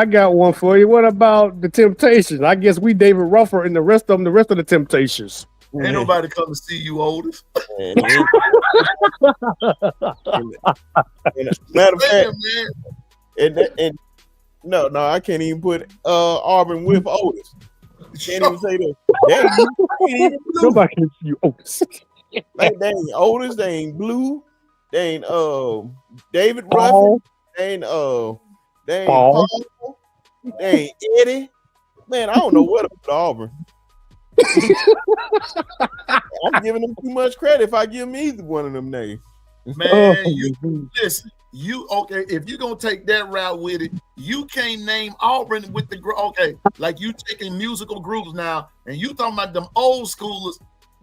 got one for you. What about the Temptations? I guess we David Ruffer and the rest of the Temptations. Ain't nobody come to see you, Otis. Matter of fact, and no, I can't even put Auburn with Otis. Can't even say that. Nobody can see you, Otis. They ain't Otis. They ain't Blue. They ain't David Ruffin. They ain't Paul. They ain't Eddie. Man, I don't know what about Auburn. I'm giving them too much credit if I give them either one of them names. Man, listen. Okay? If you're gonna take that route with it, you can't name Auburn with the like you taking musical groups now, and you talking about them old schoolers.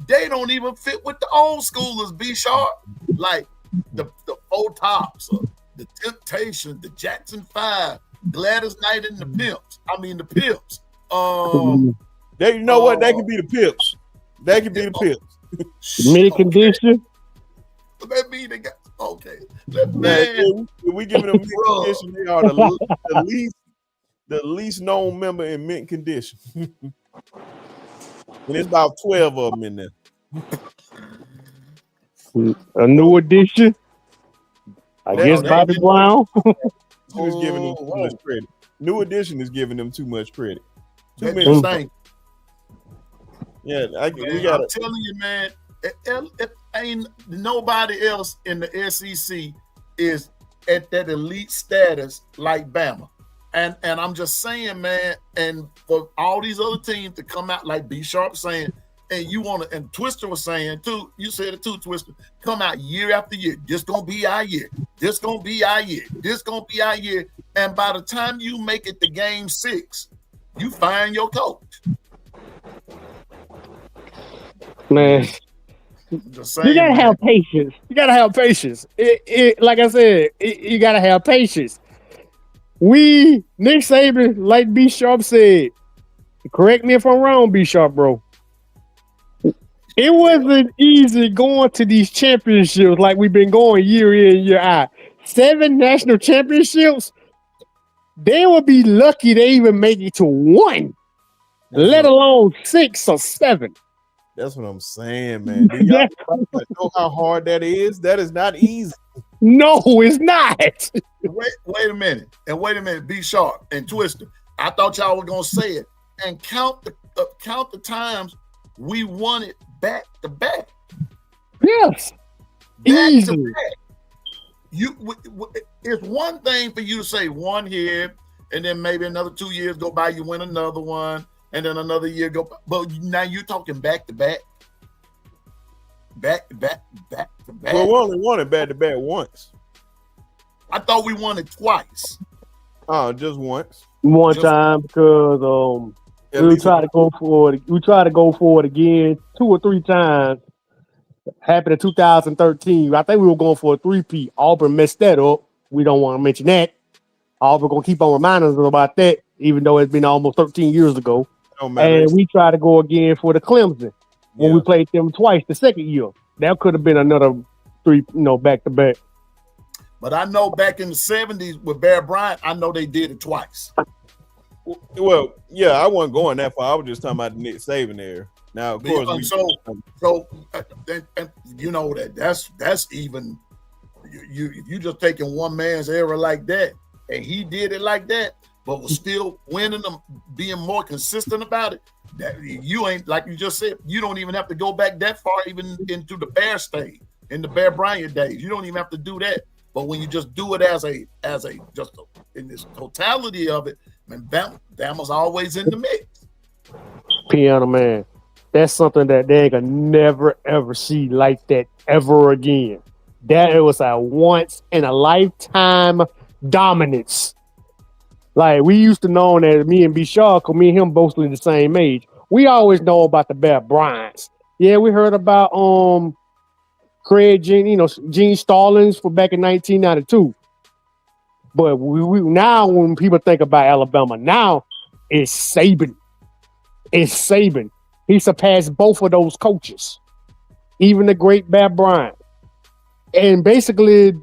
They don't even fit with the old schoolers. Be sharp, like the Four Tops, the Temptations, the Jackson 5, Gladys Knight and the Pimps. The Pips. They, you know what? They could be the Pips. They could be the Pips. Mid condition. That mean they got man. We giving them mint condition. They are the least known member in mint condition. And it's about 12 of them in there. A new addition. I guess Bobby Brown. Who's giving them too much credit? New Edition is giving them too much credit. Too many things. Yeah, I'm telling you, man. It ain't nobody else in the SEC is at that elite status like Bama. And I'm just saying, man, and for all these other teams to come out like B Sharp saying, and you want to, and Twister was saying too, you said it too, Twister, come out year after year. This gonna be our year. This gonna be our year. This gonna be our year. And by the time you make it to game 6, you find your coach. Man, saying, you gotta have patience. You gotta have patience. Like I said, you gotta have patience. Nick Saban, like B Sharp said, correct me if I'm wrong, B Sharp, bro. It wasn't easy going to these championships like we've been going year in, year out. 7 national championships. They would be lucky they even make it to 1, let alone 6 or 7. That's what I'm saying, man. Do y'all know how hard that is? That is not easy. No, it's not. Wait a minute. B Sharp and Twister. I thought y'all were gonna say it and count the times we won it back to back. Yes, easy. It's one thing for you to say 1 here, and then maybe another 2 years go by, you win another one, and then another year go by. But now you're talking back to back. Well, we only won it back to back once. I thought we won it twice. Oh, just once. One time because we try to go for it. We try to go for it again 2 or 3 times. Happened in 2013. I think we were going for a 3-peat. Auburn messed that up. We don't want to mention that. Auburn gonna keep on reminding us about that, even though it's been almost 13 years ago. And we try to go again for the Clemson when we played them twice the second year. That could have been another 3, back to back. But I know back in the 70s with Bear Bryant, I know they did it twice. Well, yeah, I wasn't going that far. I was just talking about the Nick Saban era. Now, of course, and you know that's even if you just taking one man's era like that, and he did it like that, but was still winning them, being more consistent about it. That you ain't, like you just said, you don't even have to go back that far, even into the Bear stage, in the Bear Bryant days. You don't even have to do that. But when you just do it in this totality of it, man, Bama's always in the mix. Piano Man, that's something that they ain't gonna never ever see like that ever again. That it was a once in a lifetime dominance. Like we used to know that me and B Shaw, cause me and him both the same age. We always know about the Bear Bryants. Yeah, we heard about Craig Gene Stallings for back in 1992. But we now when people think about Alabama, now it's Saban. It's Saban. He surpassed both of those coaches, even the great Bear Bryant. And basically,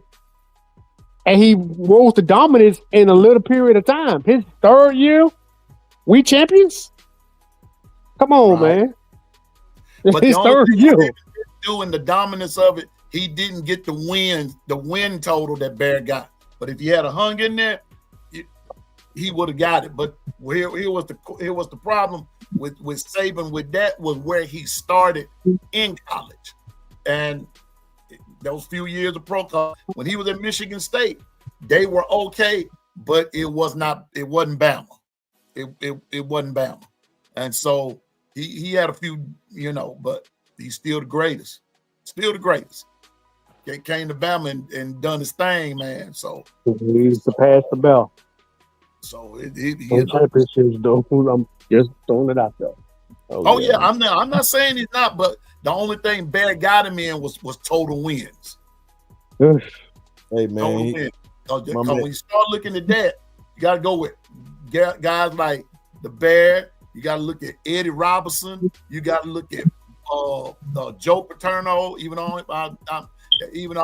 and he rose to dominance in a little period of time. His third year, we champions. Come on, man. But His the only third thing year. he didn't do in the dominance of it, he didn't get the win total that Bear got. But if he had a hung in there, he would have got it. But here was the problem with Saban. With that was where he started in college, and those few years of pro college when he was at Michigan State, they were okay, but it wasn't Bama. It wasn't Bama, and so he had a few, but he's still the greatest. Still the greatest. Came to Bama and done his thing, man. So He surpassed the bell. So championships though. I'm just throwing it out there. Oh yeah, I'm not saying he's not, but the only thing Bear got him in was total wins. Hey man, total wins. Because when you start looking at that, you got to go with guys like the Bear. You got to look at Eddie Robinson. You got to look at Joe Paterno. Even though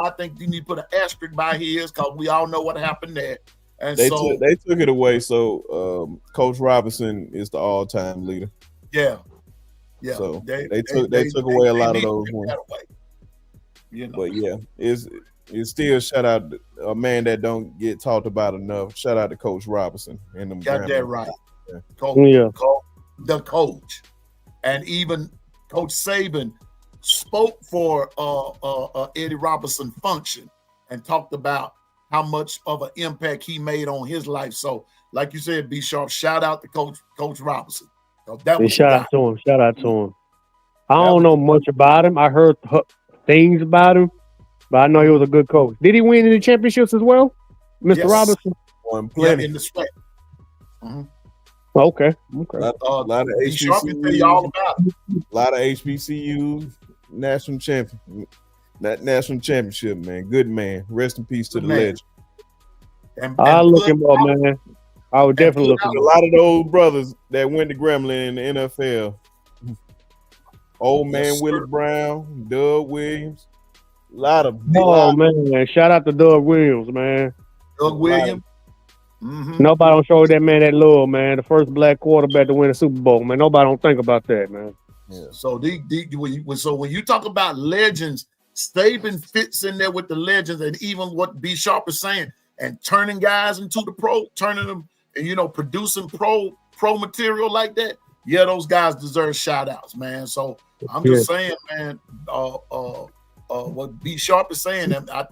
I think you need to put an asterisk by his, because we all know what happened there. And they took it away. So Coach Robinson is the all-time leader. Yeah. So they took away a lot of those ones. But yeah, it's still shout out a man that don't get talked about enough. Shout out to Coach Robinson and them. Got that right. Yeah. The coach, and even Coach Saban spoke for Eddie Robinson function and talked about how much of an impact he made on his life. So, like you said, B Sharp, shout out to Coach Robinson. Shout out to him. I don't know much about him. I heard things about him, but I know he was a good coach. Did he win any championships as well, Mr. Robinson? Yeah, in the sweat. Mm-hmm. Okay. A lot of HBCU. All about it. A lot of HBCU national champion. That national championship, man. Good man. Rest in peace to the legend. I'll look him up, man. I would definitely look him up. A lot of those brothers that went to Gremlin in the NFL. Old man Willie Brown, Doug Williams. A lot of man. Shout out to Doug Williams, man. Doug Williams. Mm-hmm. Nobody don't show that man that love, man. The first black quarterback to win a Super Bowl, man. Nobody don't think about that, man. Yeah. So when you talk about legends, Saban fits in there with the legends, and even what B Sharp is saying, and turning guys into the pro, turning them, and producing pro material like that. Yeah, those guys deserve shout outs, man. So I'm just saying, man, what B Sharp is saying, that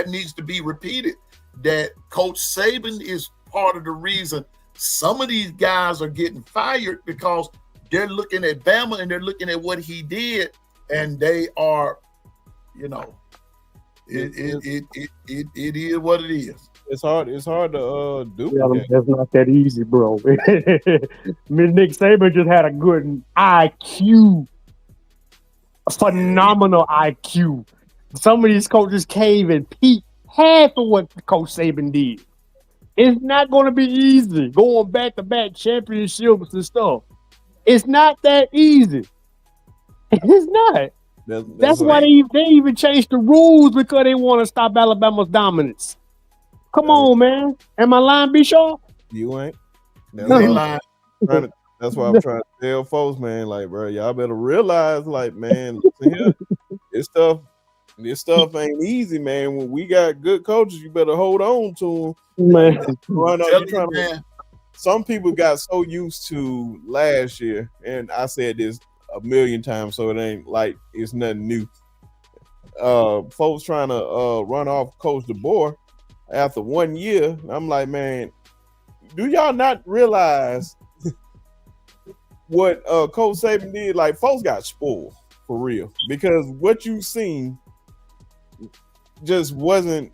needs to be repeated. That Coach Saban is part of the reason some of these guys are getting fired, because they're looking at Bama and they're looking at what he did, and they are, it is what it is. It's hard to do. Yeah, that's not that easy, bro. Nick Saban just had a good IQ, a phenomenal IQ. Some of these coaches came and peaked half of what Coach Saban did. It's not going to be easy going back-to-back championships and stuff. It's not that easy. It's not. That's why they even changed the rules, because they want to stop Alabama's dominance. Come on, man. Am I lying, B Shaw? You ain't. That's why I'm trying to tell folks, man, like, bro, y'all better realize, like, man, listen here, this stuff ain't easy, man. When we got good coaches, you better hold on to them. Man. Some people got so used to last year, and I said this a million times, so it ain't like it's nothing new. Folks trying to run off Coach DeBoer after 1 year. I'm like, man, do y'all not realize what Coach Saban did? Like, folks got spoiled for real, because what you seen just wasn't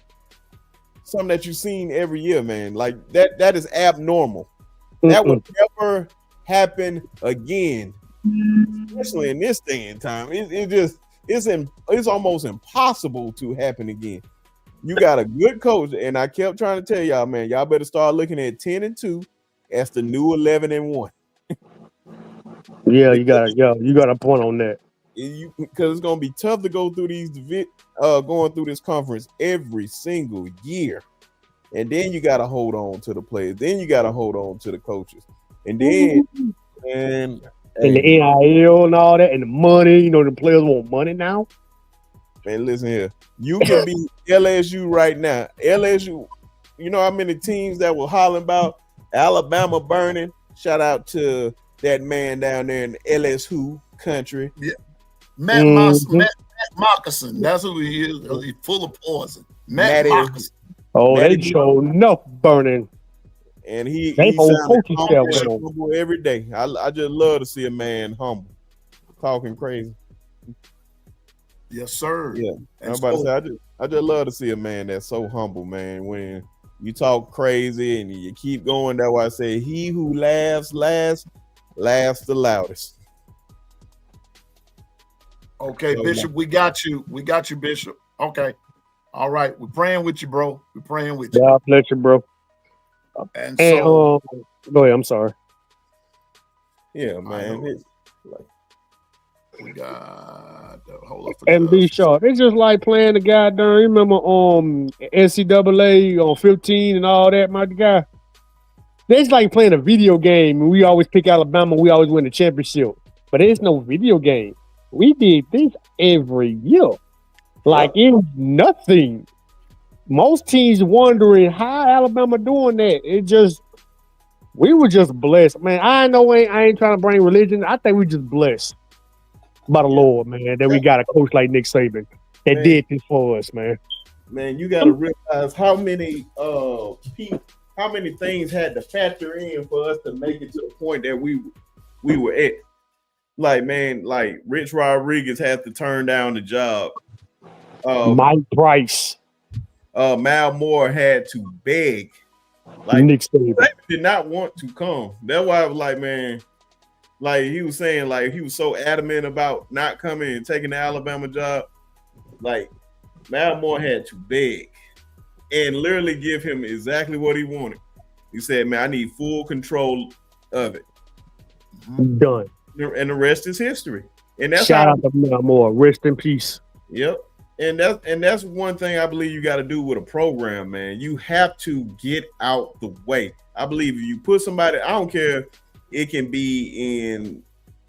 something that you've seen every year, man. Like that is abnormal. That would never happen again, especially in this day and time. It's almost impossible to happen again. You got a good coach, and I kept trying to tell y'all, man, y'all better start looking at 10-2 as the new 11-1. Yeah, you got a point on that. Because it's gonna be tough to go through going through this conference every single year, and then you got to hold on to the players, then you got to hold on to the coaches, and then and the NIL and all that, and the money. You know, the players want money now. Man, listen here, you can be LSU right now. LSU, you know how many teams that were hollering about Alabama burning? Shout out to that man down there in LSU country. Yeah. Matt Moccasin. That's who he is. He's full of poison. Matt Moccasin. Oh, they show enough burning. And he sounds humble every day. I just love to see a man humble, talking crazy. Yes, sir. Yeah. I'm about to say, I just love to see a man that's so humble, man. When you talk crazy and you keep going, that's why I say he who laughs last laughs the loudest. Okay, Bishop, we got you. We got you, Bishop. Okay. All right. We're praying with you, bro. We're praying with you. God bless you, bro. And so go ahead. I'm sorry. Yeah, man. We got hold up. And be sharp. It's just like playing the goddamn. Remember NCAA on 15 and all that, my guy. It's like playing a video game. And we always pick Alabama. We always win the championship. But it's no video game. We did this every year. Like it's nothing. Most teams wondering how Alabama doing that. We were just blessed, man. I ain't trying to bring religion. I think we just blessed by the Lord, man, that we got a coach like Nick Saban that did this for us, man. Man, you got to realize how many things had to factor in for us to make it to the point that we were at. Like, man, like Rich Rodriguez had to turn down the job. Mike Price. Mal Moore had to beg. Like Nick Saban did not want to come. That's why I was like, man, like he was saying, like he was so adamant about not coming and taking the Alabama job. Like Mal Moore had to beg and literally give him exactly what he wanted. He said, man, I need full control of it. Done. And the rest is history. And that's shout out to Mal Moore. Rest in peace. Yep. And that's one thing I believe you got to do with a program, man. You have to get out the way. I believe if you put somebody, I don't care, it can be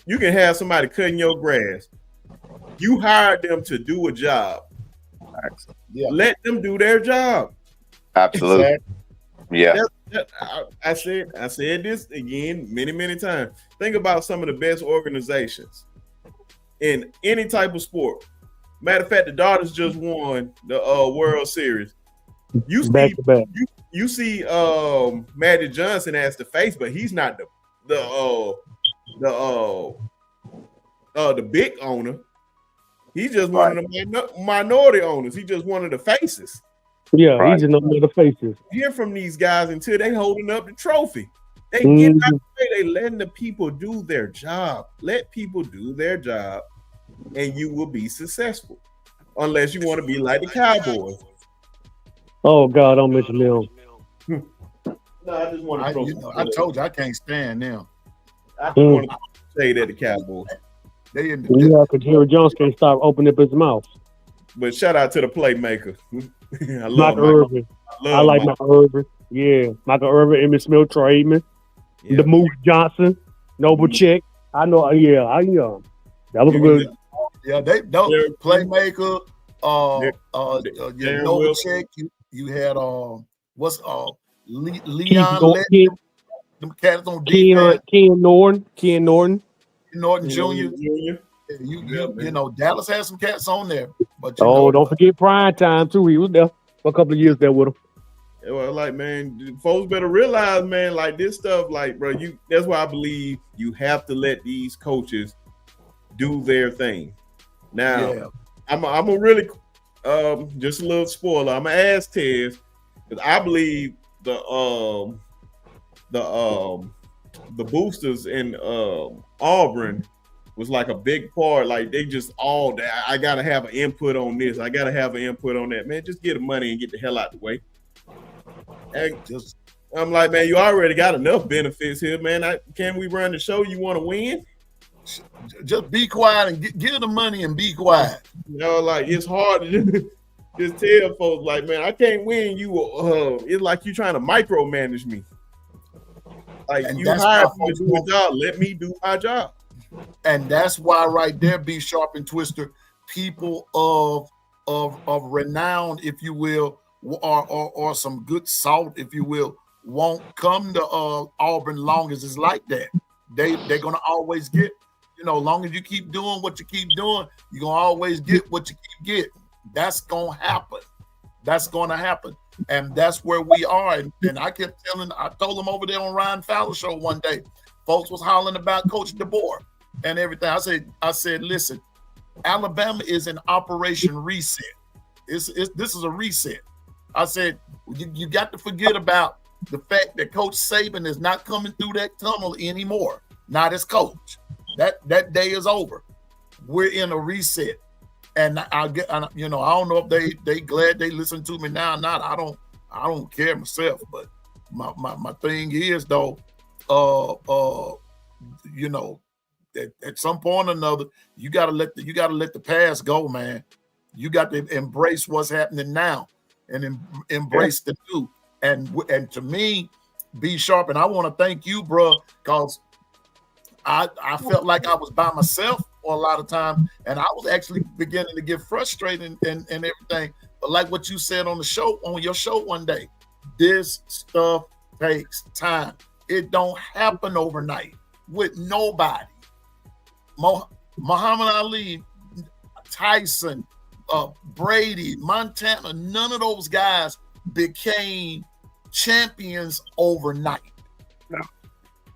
you can have somebody cutting your grass. You hired them to do a job. Yeah. Let them do their job. Absolutely. Yeah. I said this again many times. Think about some of the best organizations in any type of sport. Matter of fact, the Dodgers just won the World Series. You see Magic Johnson as the face, but he's not the big owner. He's just one of the minority owners. He's just one of the faces. Yeah, he's just one of the faces. Hear from these guys until they holding up the trophy. They get out the way. They letting the people do their job. Let people do their job, and you will be successful. Unless you want to be like the Cowboys. Oh God, don't mention them. No, I just want to. I told you I can't stand them. I just want to say that the Cowboys. Because Jerry Jones can't stop opening up his mouth. But shout out to the playmaker. I love Michael Irvin. I like Michael Irvin. Yeah, Michael Irvin, Emmitt Smith, Trademan, the Moose Johnson, Noble Check. I know. Yeah, that was good. Yeah, they don't playmaker. Noble Check. You had Leon. Them cats on defense. Ken Norton Jr. You know, Dallas has some cats on there. But don't forget prime time too. He was there for a couple of years there with him. Well, like, man, folks better realize, man, like this stuff, like, bro, that's why I believe you have to let these coaches do their thing. Now, I'm a really just a little spoiler. I'm gonna ask Tez because I believe the boosters in Auburn was like a big part. Like they just all that. I gotta have an input on this. I gotta have an input on that. Man, just get the money and get the hell out the way. And I'm like, man, you already got enough benefits here, man. Can we run the show? You want to win? Just be quiet and give the money and be quiet. You know, like it's hard to just tell folks, like, man, I can't win. It's like you trying to micromanage me. Like And you that's hired why me to do a job. Let me do my job. And that's why right there, B Sharp and Twister, people of renown, if you will, or some good salt, if you will, won't come to Auburn long as it's like that. They're gonna always get, long as you keep doing what you keep doing, you're gonna always get what you keep getting. That's gonna happen. That's gonna happen. And that's where we are. And I told them over there on Ryan Fowler show one day, folks was hollering about Coach DeBoer and everything. I said, listen, Alabama is an Operation Reset. This is a reset. I said, you got to forget about the fact that Coach Saban is not coming through that tunnel anymore. Not as coach. That day is over. We're in a reset. And I don't know if they glad they listen to me now or not. I don't care myself. But my thing is though, at some point or another, you gotta let the past go, man. You got to embrace what's happening now and embrace the new. And to me, B Sharp, and I want to thank you, bro, because I felt like I was by myself for a lot of time, and I was actually beginning to get frustrated and everything. But like what you said on your show one day, this stuff takes time. It don't happen overnight with nobody. Muhammad Ali, Tyson, Brady, Montana, none of those guys became champions overnight. No.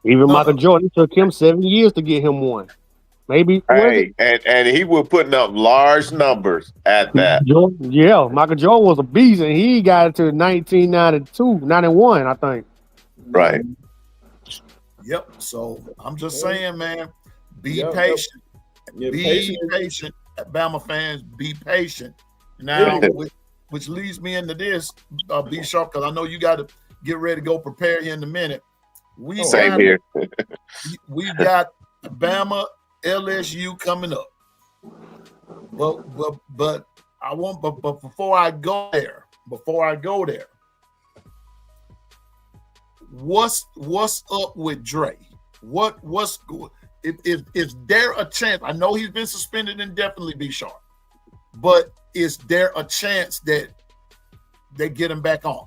Even Michael Jordan, it took him 7 years to get him one. Maybe. Hey, and he was putting up large numbers at that. Michael Jordan was a beast, and he got it to 1992, 91, I think. Right. Yep. So I'm just saying, man, be patient. Be patient. Bama fans, be patient. Now, which leads me into this, B Sharp, because I know you got to get ready to go prepare here in a minute. Same here. We got Bama, LSU coming up. But before I go there, what's up with Dre? What's good? Is there a chance? I know he's been suspended indefinitely, B Sharp, but is there a chance that they get him back on?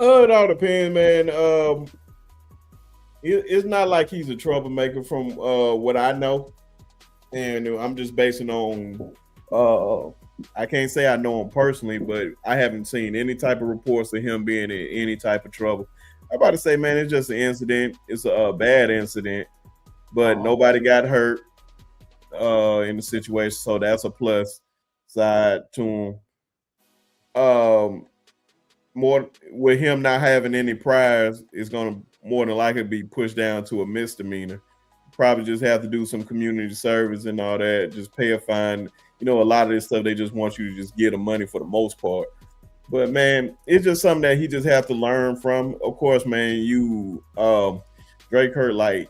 It all depends, man. It's not like he's a troublemaker from what I know, and I'm just basing on. I can't say I know him personally, but I haven't seen any type of reports of him being in any type of trouble. I'm about to say, man, it's just an incident. It's a bad incident, but nobody got hurt in the situation, so that's a plus side to him. More with him not having any priors, it's going to more than likely be pushed down to a misdemeanor. Probably just have to do some community service and all that, just pay a fine. A lot of this stuff, they just want you to just get the money for the most part. But, man, it's just something that he just have to learn from. Of course, man, Drake Hurt, like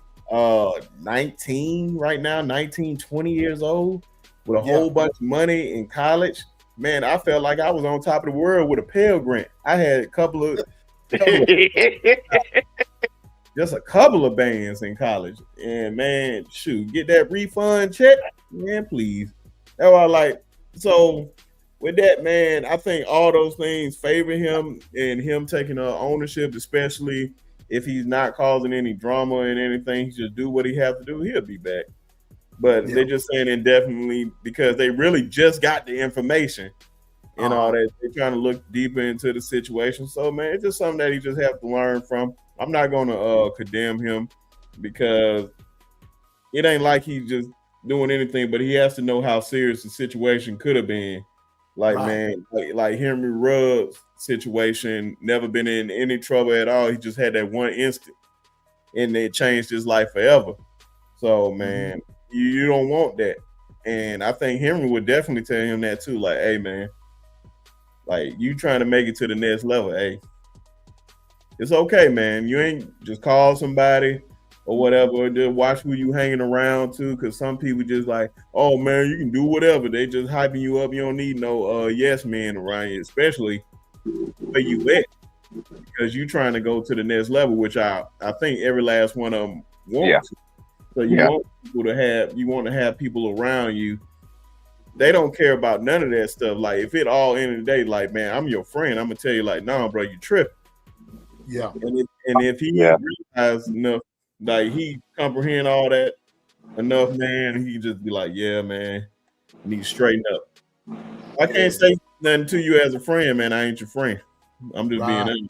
19 right now, 19, 20 years old with a whole bunch of money in college. Man, I felt like I was on top of the world with a Pell Grant. I had just a couple of bands in college. And, man, shoot, get that refund check, man, please. That's what I like. So, with that, man, I think all those things favor him and him taking ownership, especially if he's not causing any drama and anything. He just do what he has to do. He'll be back. But they're just saying indefinitely because they really just got the information and all that. They're trying to look deeper into the situation. So, man, it's just something that he just have to learn from. I'm not going to condemn him because it ain't like he just doing anything, but he has to know how serious the situation could have been. Like, Right. man, like Henry Ruggs' situation, never been in any trouble at all. He just had that one instant, and it changed his life forever. So, man, you don't want that. And I think Henry would definitely tell him that too. Like, hey, man, like you trying to make it to the next level. Hey, it's okay, man. You ain't just call somebody or whatever. Just watch who you hanging around to, because some people just like, oh man, you can do whatever. They just hyping you up. You don't need no yes men around you, especially where you at, because you trying to go to the next level, which I think every last one of them want. Yeah. To. So you want people to have, you want to have people around you. They don't care about none of that stuff. Like if it all end of the day, like, man, I'm your friend. I'm gonna tell you, like, nah, bro, you tripping. Yeah. And if he realizes enough, like he comprehend all that enough, man, he just be like, yeah, man, you need to straighten up. I can't say nothing to you as a friend, man. I ain't your friend. I'm just being honest.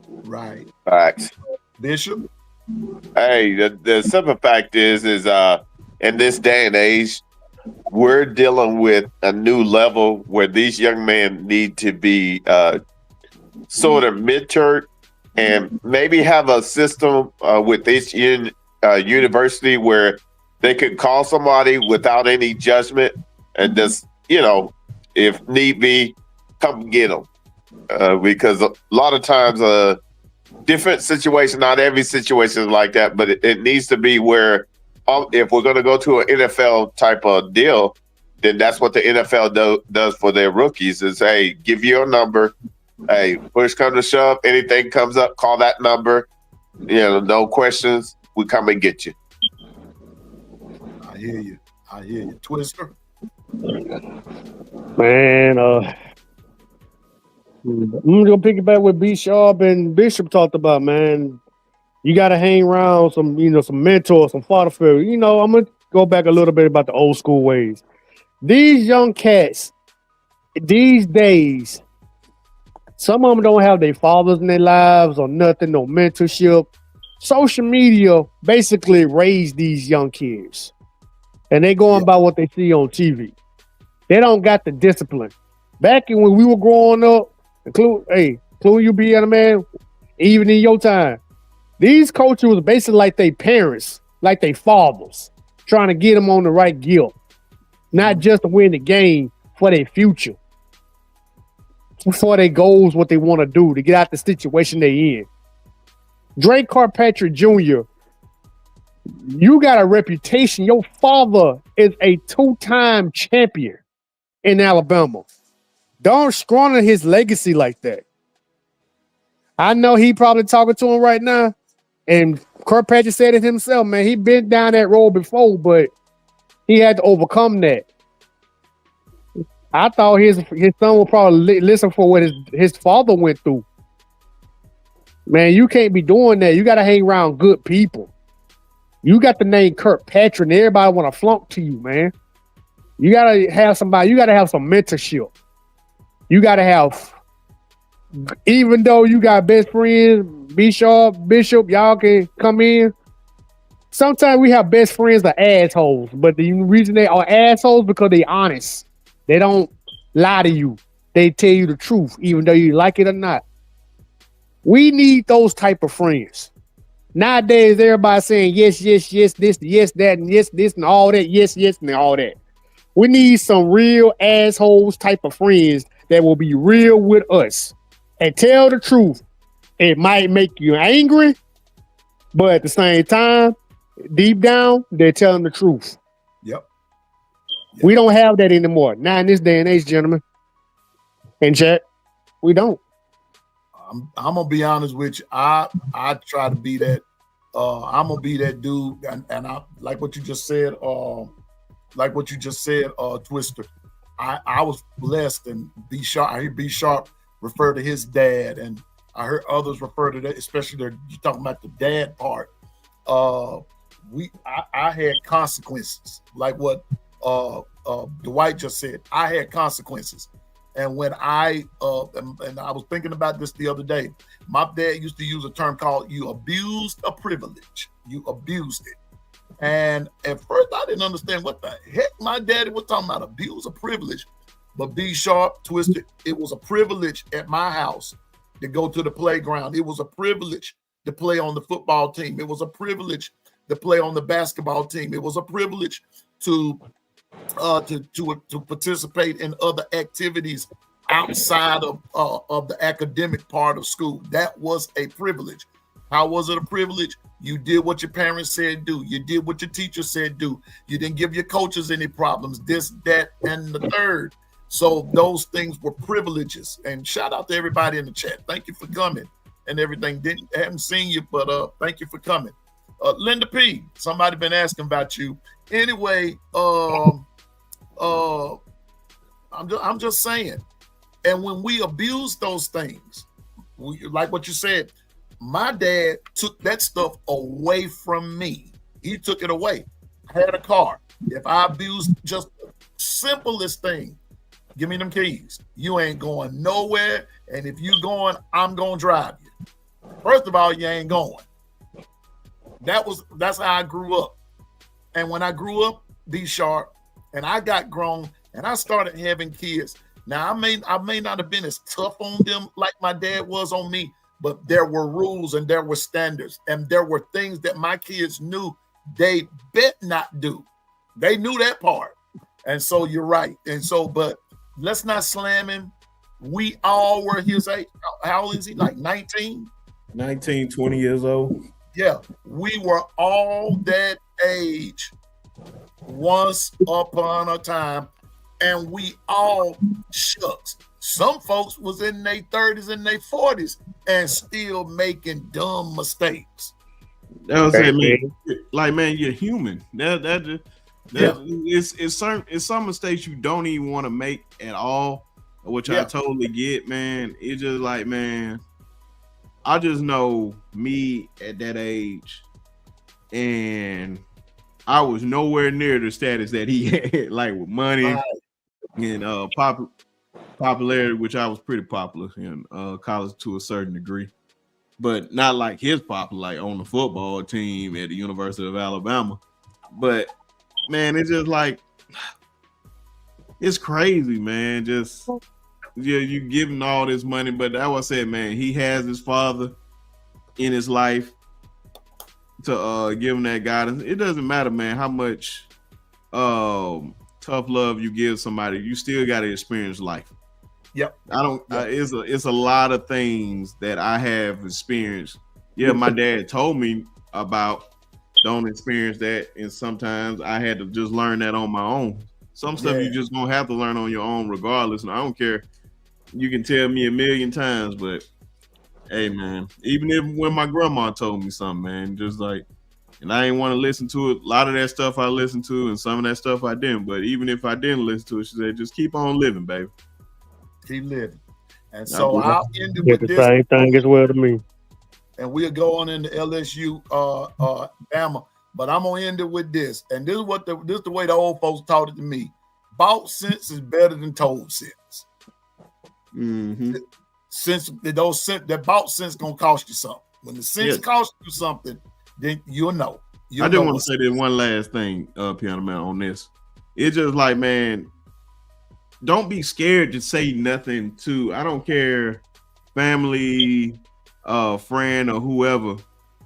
Right. Facts. Bishop. Hey, the simple fact is in this day and age, we're dealing with a new level where these young men need to be sort of mentored and maybe have a system with each university where they could call somebody without any judgment and just, if need be, come get them. Because a lot of times, different situation, not every situation is like that, but it needs to be where if we're going to go to an NFL type of deal, then that's what the NFL does for their rookies is, hey, give you a number. Hey, push come to shove, anything comes up, call that number. No questions. We come and get you. I hear you. Twister. Man, I'm gonna piggyback what B Sharp and Bishop talked about, man. You gotta hang around some mentors, some father figures. I'm gonna go back a little bit about the old school ways. These young cats, these days, some of them don't have their fathers in their lives or nothing, no mentorship. Social media basically raised these young kids. And they going by what they see on TV. They don't got the discipline. Back when we were growing up, including you being a man, even in your time, these coaches was basically like their parents, like their fathers, trying to get them on the right gear, not just to win the game, for their future, for their goals, what they want to do to get out the situation they in. Drake Kirkpatrick Jr., you got a reputation. Your father is a 2-time champion in Alabama. Don't squander his legacy like that. I know he probably talking to him right now, and Kirkpatrick said it himself, man. He been down that road before, but he had to overcome that. I thought his son would probably listen for what his father went through. Man, you can't be doing that. You got to hang around good people. You got the name Kirkpatrick, and everybody want to flunk to you, man. You got to have somebody. You got to have some mentorship. You got to have, even though you got best friends, Bishop, y'all can come in. Sometimes we have best friends that are assholes, but the reason they are assholes because they honest. They don't lie to you. They tell you the truth, even though you like it or not. We need those type of friends. Nowadays, everybody saying yes, this, yes, that, and yes, this, and all that, yes, and all that. We need some real assholes type of friends that will be real with us and tell the truth. It might make you angry, but at the same time, deep down, they're telling the truth. Yep. We don't have that anymore. Not in this day and age, gentlemen. And Jack, we don't. I'm gonna be honest with you. I try to be that. I'm gonna be that dude, and I like what you just said. Twister. I was blessed, and B Sharp. I hear B Sharp refer to his dad, and I heard others refer to that, especially you talking about the dad part. I had consequences, like what Dwight just said. I had consequences. And when I was thinking about this the other day, my dad used to use a term called "you abused a privilege." You abused it, And at first, I didn't understand what the heck my daddy was talking about. Abuse of privilege. But B Sharp, Twisted, it was a privilege at my house to go to the playground. It was a privilege to play on the football team. It was a privilege to play on the basketball team. It was a privilege to participate in other activities outside of the academic part of school. That was a privilege. How was it a privilege? You did what your parents said do. You did what your teacher said do. You didn't give your coaches any problems, this, that, and the third. So those things were privileges. And shout out to everybody in the chat. Thank you for coming and everything. Haven't seen you, but thank you for coming. Linda P, somebody been asking about you. Anyway, I'm just saying. And when we abuse those things, like what you said, my dad took that stuff away from me. He took it away. I had a car. If I abused just the simplest thing, give me them keys. You ain't going nowhere. And if you going, I'm going to drive you. First of all, you ain't going. That's how I grew up. And when I grew up, B Sharp, and I got grown and I started having kids. Now, I may not have been as tough on them like my dad was on me, but there were rules and there were standards and there were things that my kids knew they bet not do. They knew that part. And so you're right. And so, but let's not slam him. We all were his age. How old is he? Like 19? 19, 20 years old. Yeah. We were all that age once upon a time. And we all shucks. Some folks was in their 30s and their 40s and still making dumb mistakes. That was it, man. Like, man, you're human. It's some mistakes you don't even want to make at all, which I totally get, man. It's just like, man, I just know me at that age, and I was nowhere near the status that he had, like with money and popularity, which I was pretty popular in college to a certain degree, but not like his popular, like on the football team at the University of Alabama. But man, it's just like, it's crazy, man. Just you giving all this money, but that was said, man. He has his father in his life to give him that guidance. It doesn't matter, man, how much tough love you give somebody, you still got to experience life. Yep. It's a lot of things that I have experienced. Yeah, my dad told me about, don't experience that, and sometimes I had to just learn that on my own. Some stuff you just gonna have to learn on your own regardless, and I don't care. You can tell me a million times, but hey, man, even if when my grandma told me something, man, just like, and I didn't want to listen to it. A lot of that stuff I listened to, and some of that stuff I didn't. But even if I didn't listen to it, she said, just keep on living, baby. Keep living. And so I'll end it with the this. Same thing as well to me. And we'll go on into LSU Bama. But I'm gonna end it with this. And this is the way the old folks taught it to me. Bought sense is better than told sense. Mm-hmm. Since that bought sense gonna cost you something. When the sense costs you something, then you'll know. I just want to say this one last thing, Piano Man, on this. It's just like, man, don't be scared to say nothing to, I don't care, family, friend, or whoever,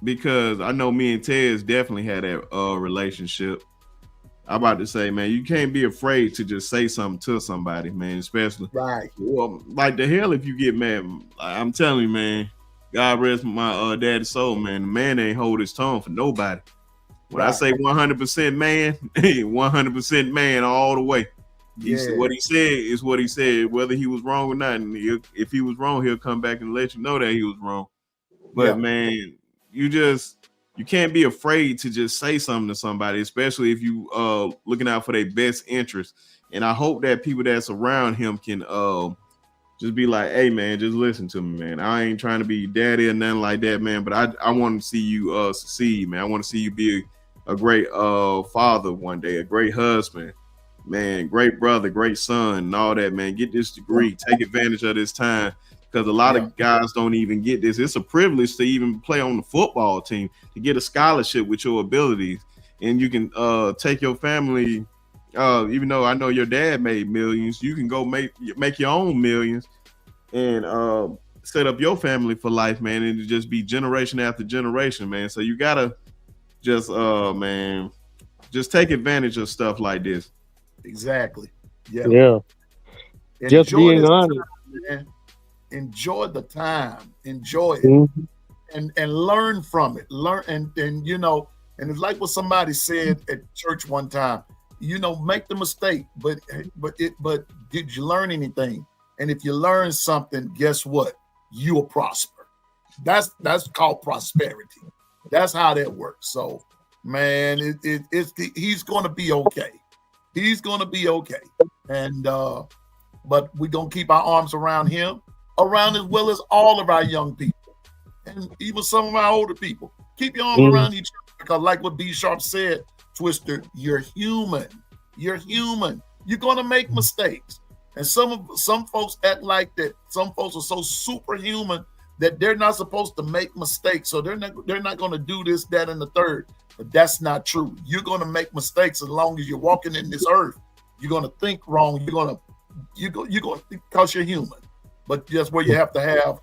because I know me and Tez definitely had that relationship. I'm about to say, man, you can't be afraid to just say something to somebody, man, especially. Right. Well, like the hell if you get mad. I'm telling you, man, God rest my daddy's soul, man. The man ain't hold his tongue for nobody. When I say 100% man, 100% man all the way. What he said is what he said, whether he was wrong or not. And if he was wrong, he'll come back and let you know that he was wrong. But man, you can't be afraid to just say something to somebody, especially if you looking out for their best interest. And I hope that people that's around him can just be like, hey man, just listen to me, man. I ain't trying to be daddy or nothing like that, man. But I want to see you succeed, man. I want to see you be a great father one day, a great husband, man, great brother, great son, and all that, man. Get this degree, take advantage of this time, because a lot of guys don't even get this. It's a privilege to even play on the football team, to get a scholarship with your abilities. and you can take your family. Even though I know your dad made millions, you can go make your own millions and set up your family for life, man, and it just be generation after generation, man. So you gotta just man, just take advantage of stuff like this. Exactly. Yeah. Yeah. Just Enjoy being this honest. time, man. Enjoy the time. Enjoy it. Mhm. And learn from it. Learn and you know, and it's like what somebody said at church one time. You know, make the mistake, but did you learn anything? And if you learn something, guess what? You will prosper. That's called prosperity. That's how that works. So, man, he's going to be okay. He's going to be okay. And but we're going to keep our arms around him, around as well as all of our young people, and even some of our older people. Keep your arms around each other because, like what B Sharp said, Twister, you're human. You're human. You're going to make mistakes. And some folks act like that. Some folks are so superhuman that they're not supposed to make mistakes. So they're not going to do this, that, and the third. But that's not true. You're going to make mistakes as long as you're walking in this earth. You're going to think wrong. You're going to because you're human. But that's where you have to have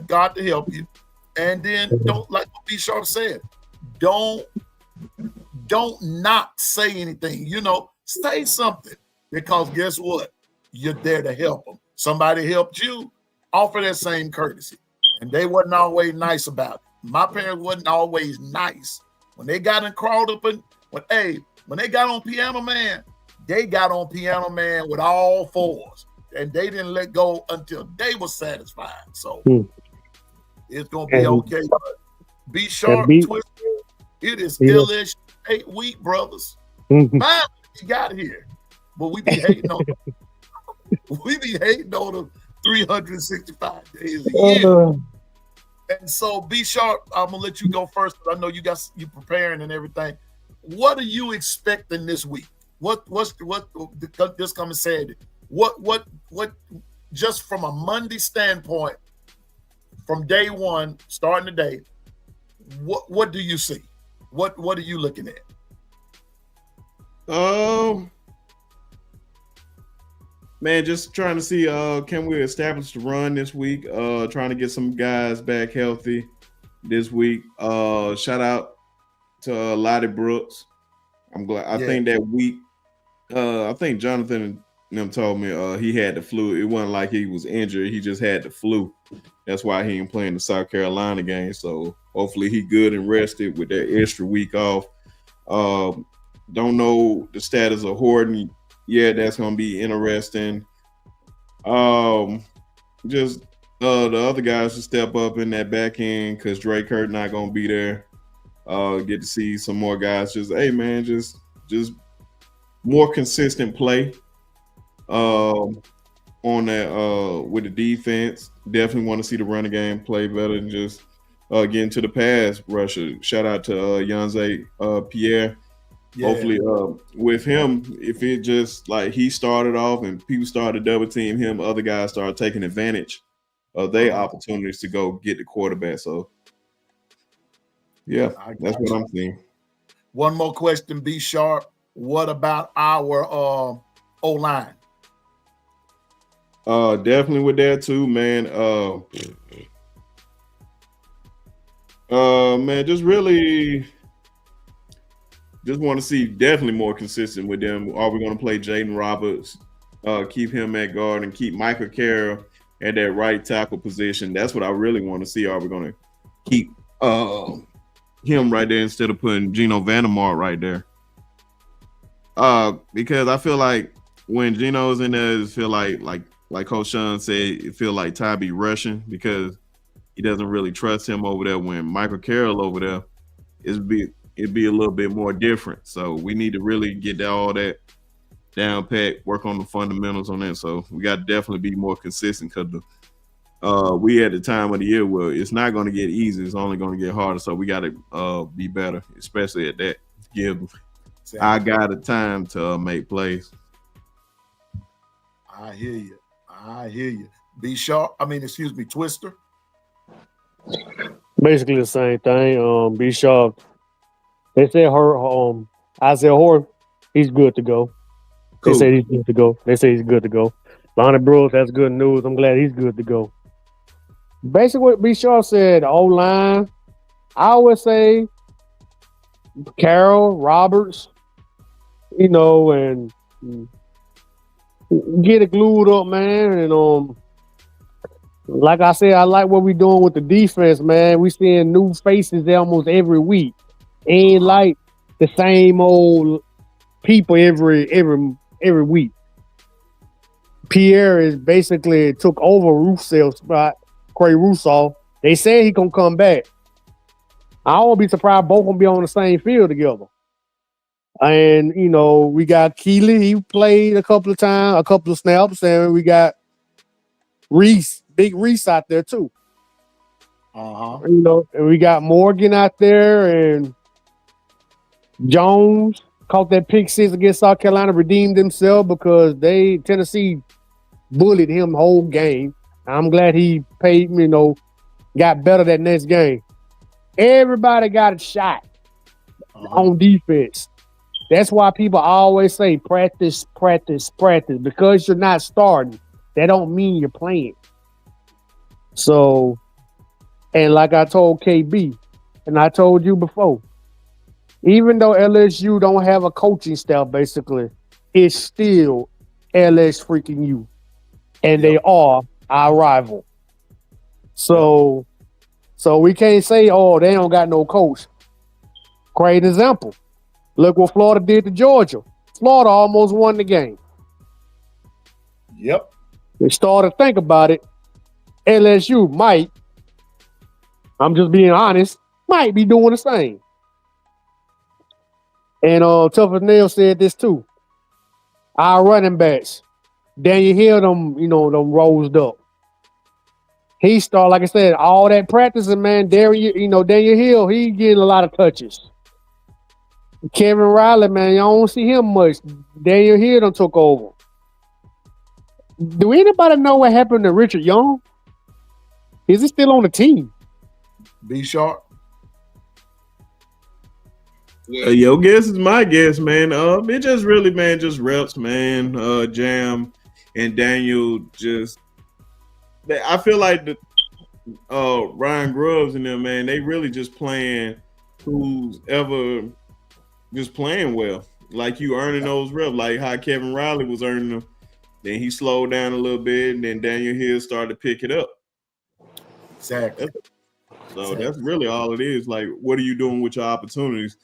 God to help you. And then don't, like what B Sharp said, don't not say anything. You know, say something. Because guess what? You're there to help them. Somebody helped you, offer that same courtesy. And they wasn't always nice about it. My parents wasn't always nice. When they got and crawled up and when they got on Piano Man, they got on Piano Man with all fours. And they didn't let go until they were satisfied. So it's gonna be okay. Be sharp, Twister. It is LSU 8 week, brothers. Finally, we got here. But we be hating on them 365 days a year. And so be sharp. I'm gonna let you go first because I know you preparing and everything. What are you expecting this week? What just come and said what just from a Monday standpoint, from day one, starting today, what do you see? What are you looking at? Man, just trying to see can we establish the run this week? Trying to get some guys back healthy this week. Shout out to Lottie Brooks. I'm glad. I think that week, I think Jonathan and them told me he had the flu. It wasn't like he was injured. He just had the flu. That's why he ain't playing the South Carolina game. So hopefully he good and rested with that extra week off. Don't know the status of Horton. Yeah, that's gonna be interesting. Just the other guys to step up in that back end because Drake Hurt not gonna be there. Get to see some more guys. Just more consistent play. On that with the defense. Definitely want to see the running game play better than just getting to the pass rusher. Shout out to Yanze Pierre. Yeah. Hopefully with him, if it just like he started off and people started double team him, other guys started taking advantage of their opportunities to go get the quarterback. So yeah, that's what I'm seeing. One more question, B Sharp. What about our O-line? Definitely with that too, man. Man, just want to see definitely more consistent with them. Are we going to play Jaden Roberts, keep him at guard, and keep Michael Carroll at that right tackle position? That's what I really want to see. Are we going to keep him right there instead of putting Geno Vandermark right there? Because I feel like when Geno's in there, it feel like Coach Sean said, it feel like Ty be rushing because he doesn't really trust him over there. When Michael Carroll over there, it'd be a little bit more different. So we need to really get all that down pat, work on the fundamentals on that. So we got to definitely be more consistent because we at the time of the year where it's not going to get easy. It's only going to get harder. So we got to be better, especially at that. Give I got the time to make plays. I hear you. Be sharp. Twister. Basically the same thing. Be sharp. They said Isaiah Horn, he's good to go. They Cool. say he's good to go. They say he's good to go. Lonnie Brooks, that's good news. I'm glad he's good to go. Basically, what B. Shaw said, O line, I would say Carroll, Roberts, and get it glued up, man. And like I said, I like what we're doing with the defense, man. We seeing new faces almost every week. Ain't like the same old people every week. Pierre is basically took over Rusev's spot, Cray Russo. They say he gonna come back. I won't be surprised both gonna be on the same field together. And we got Keeley. He played a couple of snaps, and we got Reese, Big Reese out there too. And we got Morgan out there, and Jones caught that pick six against South Carolina, redeemed himself because Tennessee bullied him the whole game. I'm glad he got better that next game. Everybody got a shot on defense. That's why people always say practice, practice, practice. Because you're not starting, that don't mean you're playing. So, and like I told KB, and I told you before, even though LSU don't have a coaching staff, basically, it's still LS freaking U. And they are our rival. So we can't say, they don't got no coach. Great example. Look what Florida did to Georgia. Florida almost won the game. Yep. They started to think about it. LSU might, I'm just being honest, might be doing the same. And Tough as Nail said this too. Our running backs, Daniel Hill, them rose up. He started, like I said, all that practicing, man. Daniel Hill, he getting a lot of touches. Kevin Riley, man, y'all don't see him much. Daniel Hill done took over. Do anybody know what happened to Richard Young? Is he still on the team? B Sharp. Your guess is my guess, man. It just really, man, just reps, man. Jam and Daniel I feel like the Ryan Grubbs and them, man, they really just playing who's ever just playing well. Like you earning those reps, like how Kevin Riley was earning them. Then he slowed down a little bit, and then Daniel Hill started to pick it up. Exactly. That's really all it is. Like, what are you doing with your opportunities?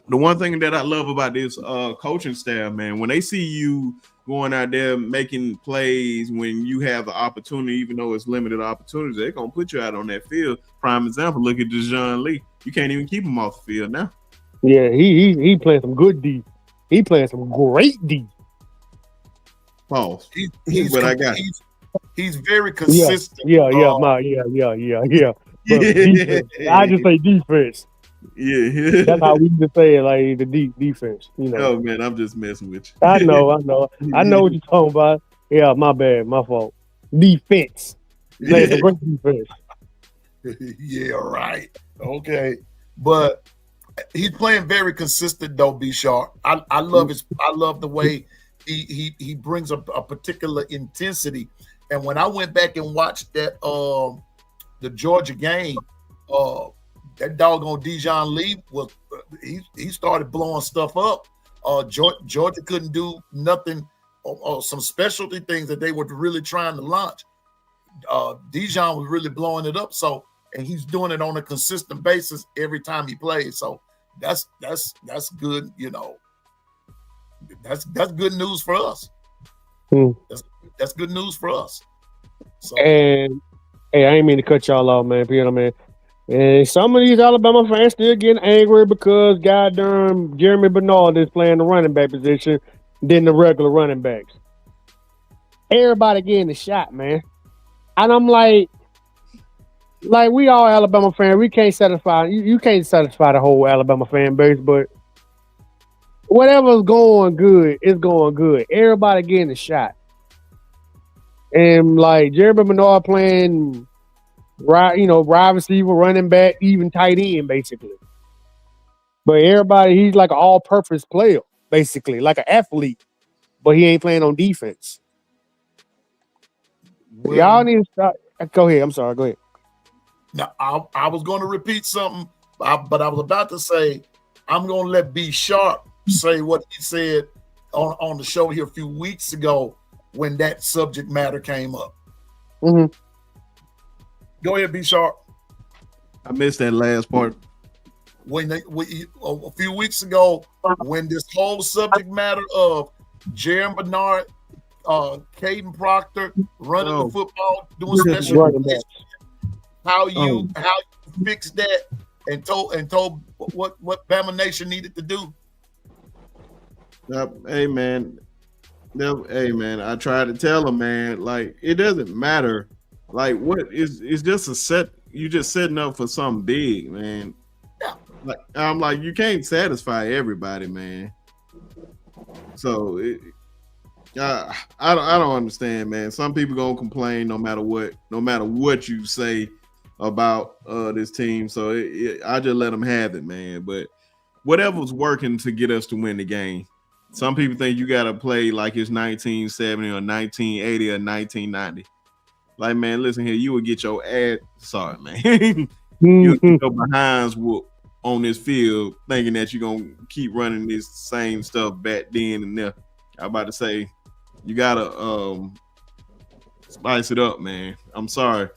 The one thing that I love about this coaching staff, man, when they see you going out there making plays when you have the opportunity, even though it's limited opportunities, they're going to put you out on that field. Prime example, look at Dejoun Lee. You can't even keep him off the field now. Yeah, he playing some good D. He playing some great D. Pause. He's very consistent. Yeah. Defense. I just say defense. Yeah. That's how we just say it, like the defense. Oh man, I'm just messing with you. I know what you're talking about. Yeah, my bad, my fault. Defense. Playing some great defense. Yeah, right. Okay. But he's playing very consistent though, B Sharp. I love the way he brings a particular intensity. And when I went back and watched that the Georgia game, that doggone Dejoun Lee he started blowing stuff up. Georgia couldn't do nothing, some specialty things that they were really trying to launch. Dejoun was really blowing it up. So, and he's doing it on a consistent basis every time he plays. So that's good. That's good news for us. That's good news for us. So, and hey, I ain't mean to cut y'all off, man. Man. And some of these Alabama fans still getting angry because goddamn Jeremy Bernard is playing the running back position than the regular running backs. Everybody getting a shot, man. And I'm like we all Alabama fans, we can't satisfy you can't satisfy the whole Alabama fan base, but whatever's going good, it's going good. Everybody getting a shot. And like Jeremy Bernard playing wide receiver, running back, even tight end, basically. But everybody, he's like an all-purpose player, basically, like an athlete. But he ain't playing on defense. Y'all need to start. Go ahead. I'm sorry. Go ahead. Now, I was going to repeat something, but I was about to say, I'm going to let B Sharp say what he said on the show here a few weeks ago when that subject matter came up. Mm-hmm. Go ahead, B Sharp. I missed that last part. A few weeks ago, when this whole subject matter of Jeremy Bernard, Caden Proctor running the football, doing special things, how you fix that and told what Bama Nation needed to do. Hey man, I tried to tell him, man, like it doesn't matter. Like what is just a set, you just setting up for something big, man. Yeah. Like I'm like, you can't satisfy everybody, man. So I don't understand, man. Some people gonna complain no matter what you say about this team. So I just let them have it, man. But whatever's working to get us to win the game. Some people think you gotta play like it's 1970 or 1980 or 1990. Like, man, listen here, you would get your ass. Sorry, man. You'll get your behinds whooped on this field, thinking that you're gonna keep running this same stuff back then and there. I'm about to say, you gotta spice it up, man. I'm sorry,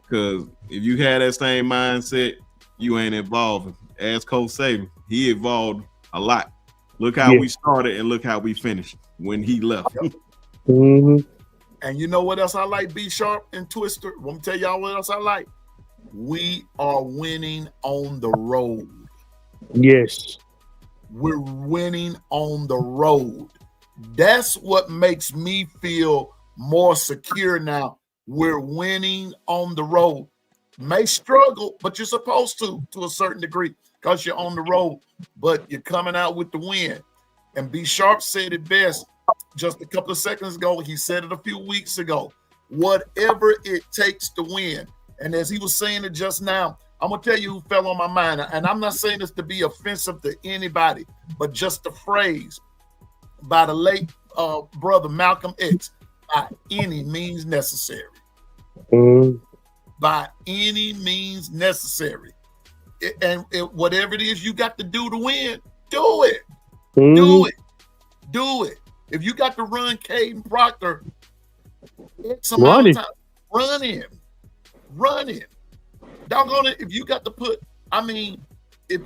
because if you had that same mindset, you ain't evolving. Ask Coach Saban, he evolved a lot. Look how we started and look how we finished when he left. Mm-hmm. And you know what else I like, B Sharp and Twister? Let me tell y'all what else I like. We are winning on the road. Yes. We're winning on the road. That's what makes me feel more secure now. We're winning on the road. May struggle, but you're supposed to a certain degree because you're on the road, but you're coming out with the win. And B Sharp said it best just a couple of seconds ago. He said it a few weeks ago. Whatever it takes to win. And as he was saying it just now, I'm going to tell you who fell on my mind. And I'm not saying this to be offensive to anybody, but just the phrase by the late brother Malcolm X, by any means necessary. Mm-hmm. By any means necessary. Whatever it is you got to do to win, do it. Mm-hmm. Do it. If you got to run Caden Proctor, run him. Doggone it, if you got to put, I mean, if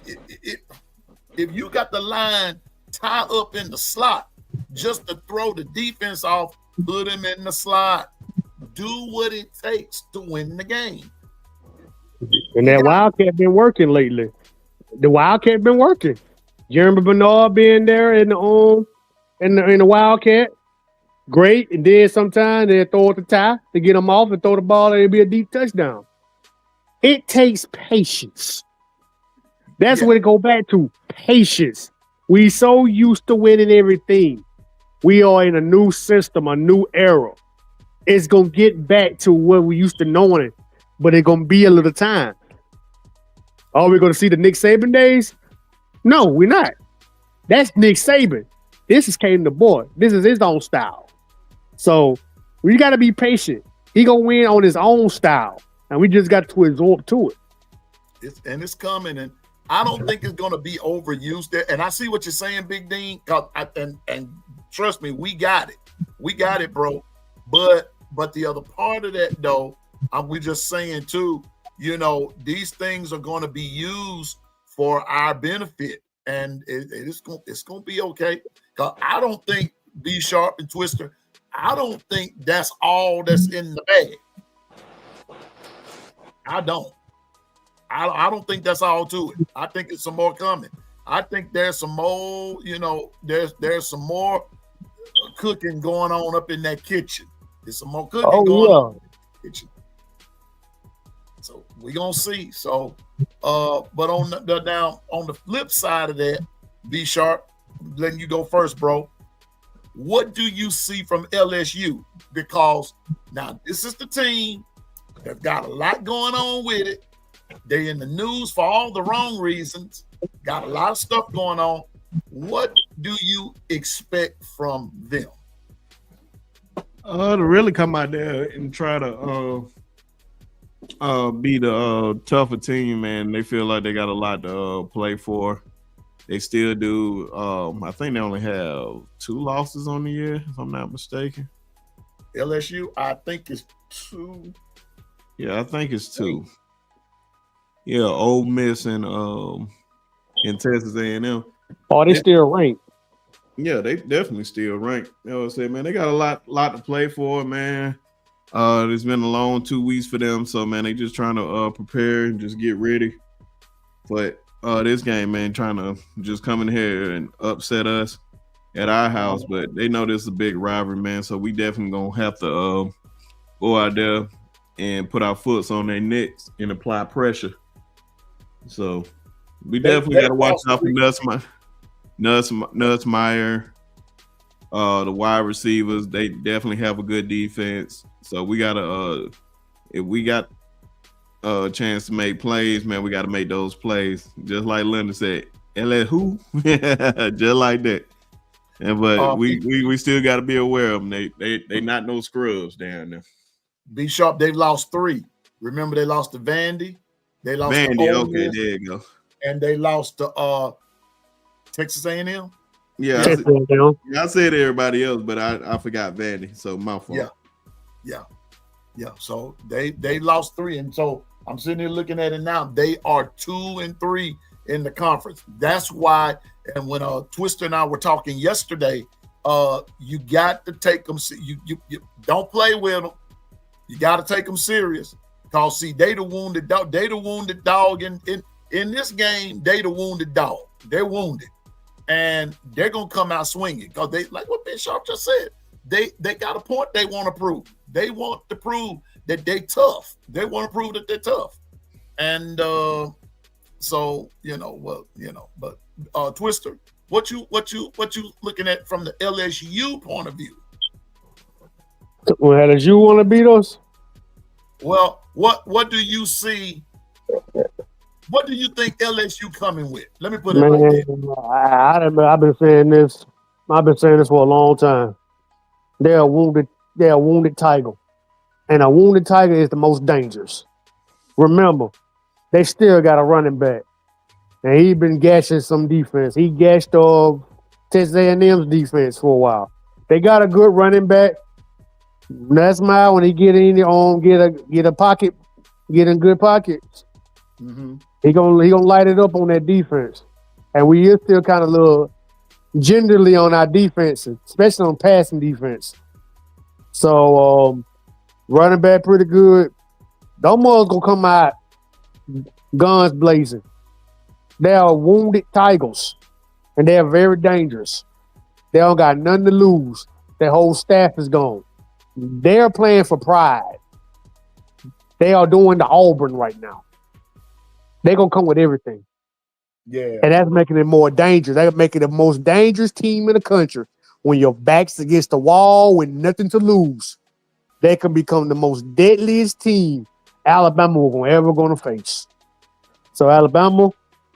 you got the line tie up in the slot just to throw the defense off, put him in the slot. Do what it takes to win the game. And that Wildcat been working lately. The Wildcat been working. Jeremy Bernard being there in the Wildcat, great. And then sometimes they throw it the tie to get them off and throw the ball and it'll be a deep touchdown. It takes patience. That's what it go back to. Patience. We so used to winning everything. We are in a new system, a new era. It's gonna get back to what we used to knowing it, but it's gonna be a little time. Are we gonna see the Nick Saban days? No, we're not. That's Nick Saban. This is Caden the boy. This is his own style. So we got to be patient. He gonna win on his own style, and we just got to absorb to it. It's coming, and I don't think it's gonna be overused there. And I see what you're saying, Big Dean. And trust me, we got it, bro. But the other part of that, though, we just saying too. You know, these things are going to be used for our benefit, and it's going to be okay. Because I don't think B Sharp and Twister, I don't think that's all that's in the bag. I don't. I don't think that's all to it. I think it's some more coming. I think there's some more. You know, there's some more cooking going on up in that kitchen. There's some more cooking going on in the kitchen. So we're gonna see. So but on the flip side of that, B Sharp, letting you go first, bro. What do you see from LSU? Because now this is the team that's got a lot going on with it. They're in the news for all the wrong reasons. Got a lot of stuff going on. What do you expect from them? To really come out there and try to be the tougher team, man. They feel like they got a lot to play for. They still do. I think they only have 2 losses on the year, if I'm not mistaken. LSU, I think it's 2. Yeah, I think it's 2. Yeah, Ole Miss and Texas A&M. Oh, they still ranked. Yeah, they definitely still ranked. You know what I'm saying, man? They got a lot to play for, man. It's been a long 2 weeks for them, so man, they just trying to prepare and just get ready. But this game, man, trying to just come in here and upset us at our house, but they know this is a big rivalry, man. So we definitely gonna have to go out there and put our foots on their necks and apply pressure. So we definitely got to watch out for Nussmeier, the wide receivers. They definitely have a good defense. So we gotta if we got a chance to make plays, man, we got to make those plays. Just like Linda said, LSU, just like that. And but we still got to be aware of them. They not no scrubs down there. Be sharp. They've lost 3. Remember, they lost to Vandy. They lost to Ole Miss, there you go. And they lost to Texas A&M. Yeah, I said everybody else, but I forgot Vandy, so my fault. Yeah. So they lost 3, and so I'm sitting here looking at it now. They are 2-3 in the conference. That's why. And when Twister and I were talking yesterday, you got to take them. You don't play with them. You got to take them serious. Cause see, they the wounded dog. They the wounded dog in this game. They the wounded dog. They're wounded, and they're gonna come out swinging. Cause they, like what Ben Sharp just said, they got a point they want to prove. They want to prove that they tough. They want to prove that they're tough, and so but Twister, what you looking at from the LSU point of view? Well, LSU want to beat us? Well, what do you see? What do you think LSU coming with? Let me put it like that. I've been saying this. I've been saying this for a long time. They're a wounded tiger, and a wounded tiger is the most dangerous. Remember, they still got a running back, and he been gashing some defense. He gashed Texas A&M's defense for a while. They got a good running back. That's my when he get in get a pocket, get in good pockets. Mm-hmm. He gonna light it up on that defense, and we is still kind of little gingerly on our defense, especially on passing defense. So running back pretty good. Those mother's gonna come out guns blazing. They are wounded tigers, and they are very dangerous. They don't got nothing to lose. Their whole staff is gone. They're playing for pride. They are doing the Auburn right now. They're going to come with everything. Yeah. And that's making it more dangerous. They're making it the most dangerous team in the country. When your back's against the wall with nothing to lose, they can become the most deadliest team Alabama will ever going to face. So Alabama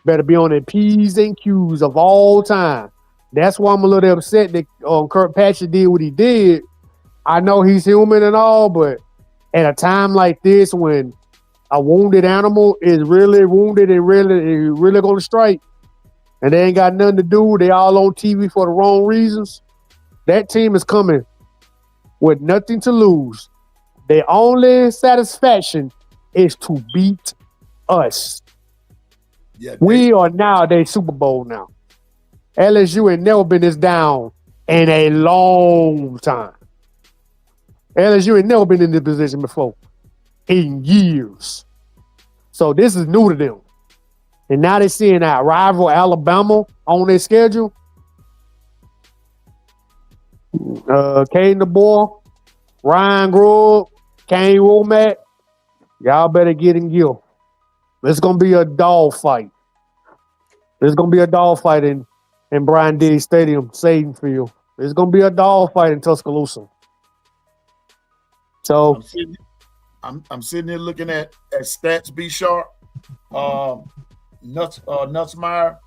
better be on their P's and Q's of all time. That's why I'm a little upset that Kirkpatrick did what he did. I know he's human and all, but at a time like this when a wounded animal is really wounded and really going to strike, and they ain't got nothing to do, they all on TV for the wrong reasons, that team is coming with nothing to lose. Their only satisfaction is to beat us. Yeah, we are now their Super Bowl now. LSU ain't never been this down in a long time. LSU ain't never been in this position before in years. So this is new to them. And now they're seeing our rival Alabama on their schedule. Caden the Boy, Ryan Grubb, Kane Womack, y'all better get in gear. It's going to be a dog fight. There's going to be a dog fight in Bryant Denny Stadium, Satan Field. There's going to be a dog fight in Tuscaloosa. So I'm sitting here looking at stats. Be sharp. Nussmeier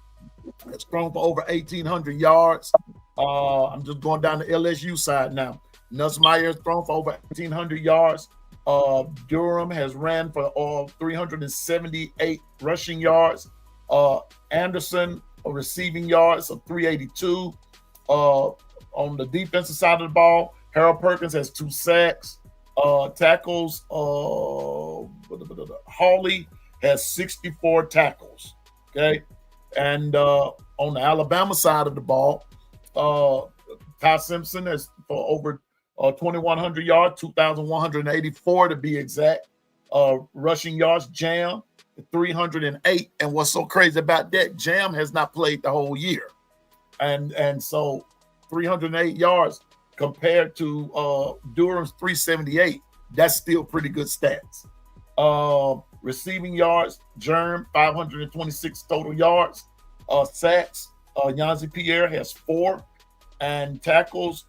has thrown for over 1,800 yards. I'm just going down the LSU side now. Nussmeier has thrown for over 1,800 yards. Durham has ran for 378 rushing yards. Anderson receiving yards of 382. On the defensive side of the ball, Harold Perkins has 2 sacks. Tackles, Hawley has 64 tackles. Okay. And on the Alabama side of the ball, Ty Simpson has for over 2,100 yards, 2,184 to be exact. Rushing yards, Jam 308. And what's so crazy about that, Jam has not played the whole year. And so 308 yards compared to Durham's 378, that's still pretty good stats. Receiving yards, Germ 526 total yards. Sacks, Yanzi Pierre has 4, and tackles,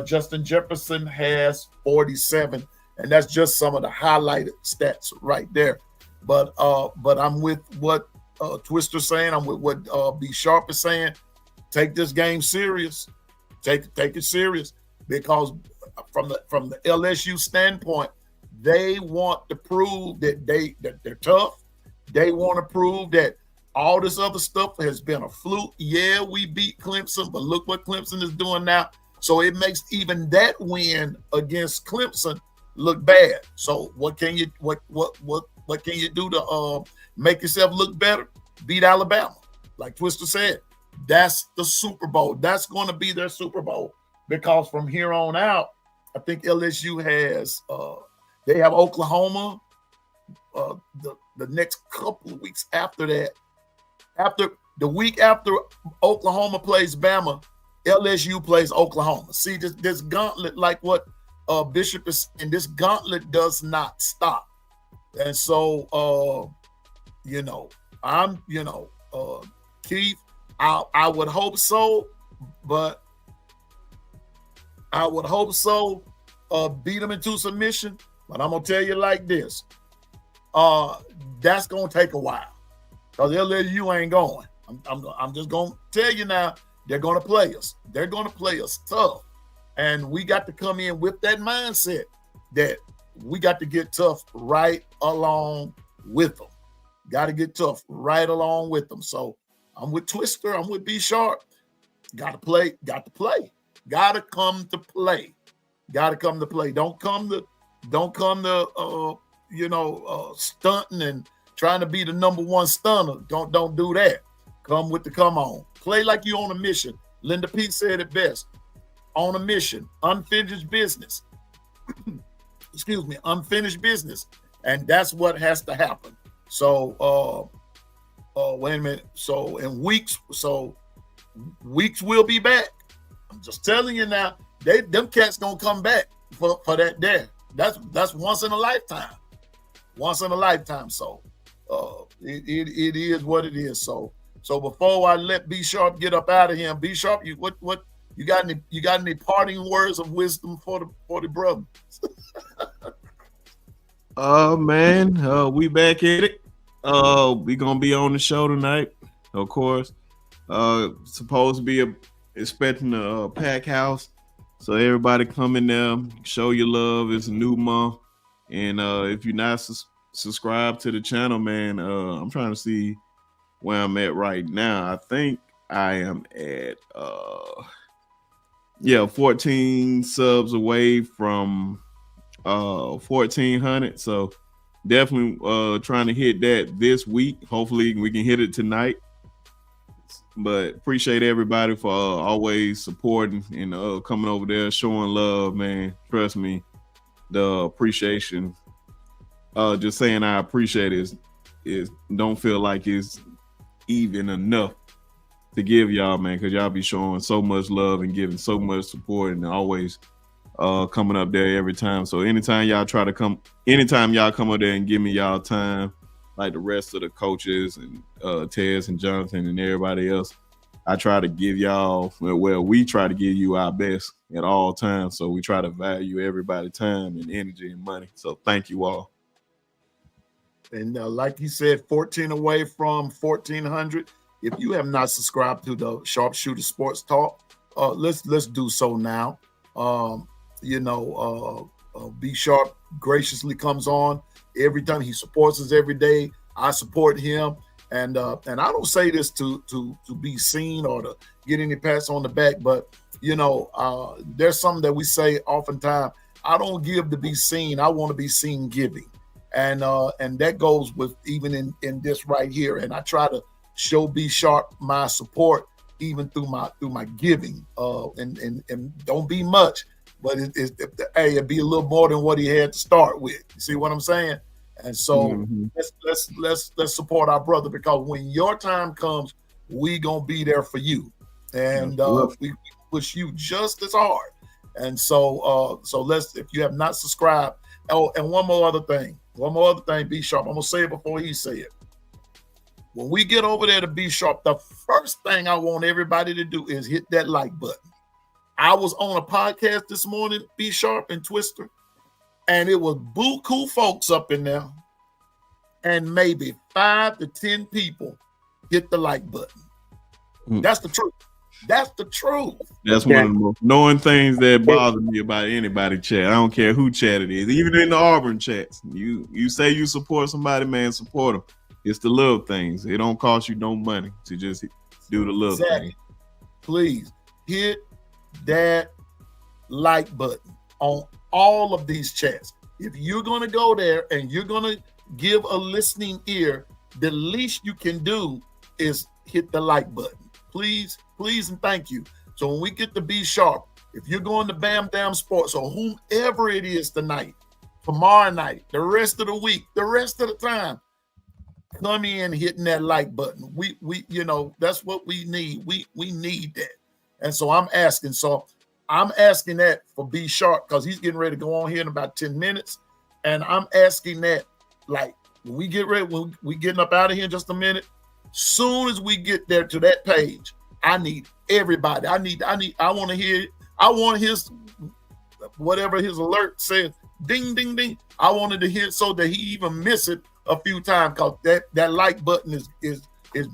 Justin Jefferson has 47, and that's just some of the highlighted stats right there. But I'm with what Twister's saying. I'm with what B Sharp is saying. Take this game serious. Take it serious, because from the LSU standpoint, they want to prove that they're tough. They want to prove that all this other stuff has been a fluke. Yeah, we beat Clemson, but look what Clemson is doing now. So it makes even that win against Clemson look bad. So what can you do to make yourself look better? Beat Alabama, like Twister said. That's the Super Bowl. That's going to be their Super Bowl, because from here on out, I think LSU has they have Oklahoma the next couple of weeks after that. After the week after Oklahoma plays Bama, LSU plays Oklahoma. See, this gauntlet, like what Bishop is saying, this gauntlet does not stop. And so, Keith, I would hope so, but I would hope so. Beat them into submission, but I'm gonna tell you like this: that's gonna take a while, because LSU ain't going. I'm just gonna tell you now. They're gonna play us. They're gonna play us tough, and we got to come in with that mindset that we got to get tough right along with them. Got to get tough right along with them. So I'm with Twister. I'm with B Sharp. Got to play. Got to play. Got to come to play. Got to come to play. Don't come to stunting and trying to be the number one stunner. Don't do that. Come with the come on. Play like you on a mission. Linda Pete said it best. On a mission. Unfinished business. Excuse me. Unfinished business. And that's what has to happen. So wait a minute. So weeks will be back. I'm just telling you now, them cats gonna come back for that there. That's once in a lifetime. Once in a lifetime. So it is what it is. So before I let B Sharp get up out of here, B Sharp, what you got any parting words of wisdom for the brother? Man, we back at it. We gonna be on the show tonight, of course. Supposed to be expecting a pack house, so everybody come in there, show your love. It's a new month, and if you're not subscribed to the channel, man, I'm trying to see where I'm at right now. I think I am at 14 subs away from 1,400. So definitely trying to hit that this week. Hopefully we can hit it tonight. But appreciate everybody for always supporting and coming over there, showing love, man. Trust me, the appreciation, just saying I appreciate it is don't feel like it's even enough to give y'all, man, because y'all be showing so much love and giving so much support and always coming up there every time. So anytime y'all come up there and give me y'all time, like the rest of the coaches and Tez and Jonathan and everybody else, I try to give y'all, we try to give you our best at all times. So we try to value everybody's time and energy and money. So thank you all. And like he said, 14 away from 1400. If you have not subscribed to the Sharpshooter Sports Talk, let's do so now. B Sharp graciously comes on every time. He supports us every day. I support him, and I don't say this to be seen or to get any pats on the back, but there's something that we say oftentimes. I don't give to be seen. I want to be seen giving, and that goes with even in this right here. And I try to show B Sharp my support even through my giving, and don't be much, but it'd be a little more than what he had to start with. You see what I'm saying? And so let's support our brother, because when your time comes, we gonna be there for you, and we push you just as hard. And so let's, if you have not subscribed. Oh, and one more other thing, B Sharp. I'm gonna say it before he say it. When we get over there to B Sharp, the first thing I want everybody to do is hit that like button. I was on a podcast this morning, B Sharp and Twister, and it was buku folks up in there, and maybe 5 to 10 people hit the like button. That's the truth. That's the truth. That's one of the most knowing things that bother me about anybody chat. I don't care who chat it is, even in the Auburn chats. You say you support somebody, man, support them. It's the little things. It don't cost you no money to just do the little things. Please hit that like button on all of these chats. If you're going to go there and you're going to give a listening ear, the least you can do is hit the like button. Please, and thank you. So when we get to B Sharp, if you're going to Bam Damn Sports or whomever it is tonight, tomorrow night, the rest of the week, the rest of the time, come in hitting that like button. We that's what we need. We need that. And so I'm asking that for B Sharp, because he's getting ready to go on here in about 10 minutes. And I'm asking that, like, when we get ready, when we getting up out of here in just a minute, soon as we get there to that page, I need everybody. I want to hear, I want his, whatever his alert says, ding, ding, ding. I wanted to hear it so that he even miss it a few times, because that like button is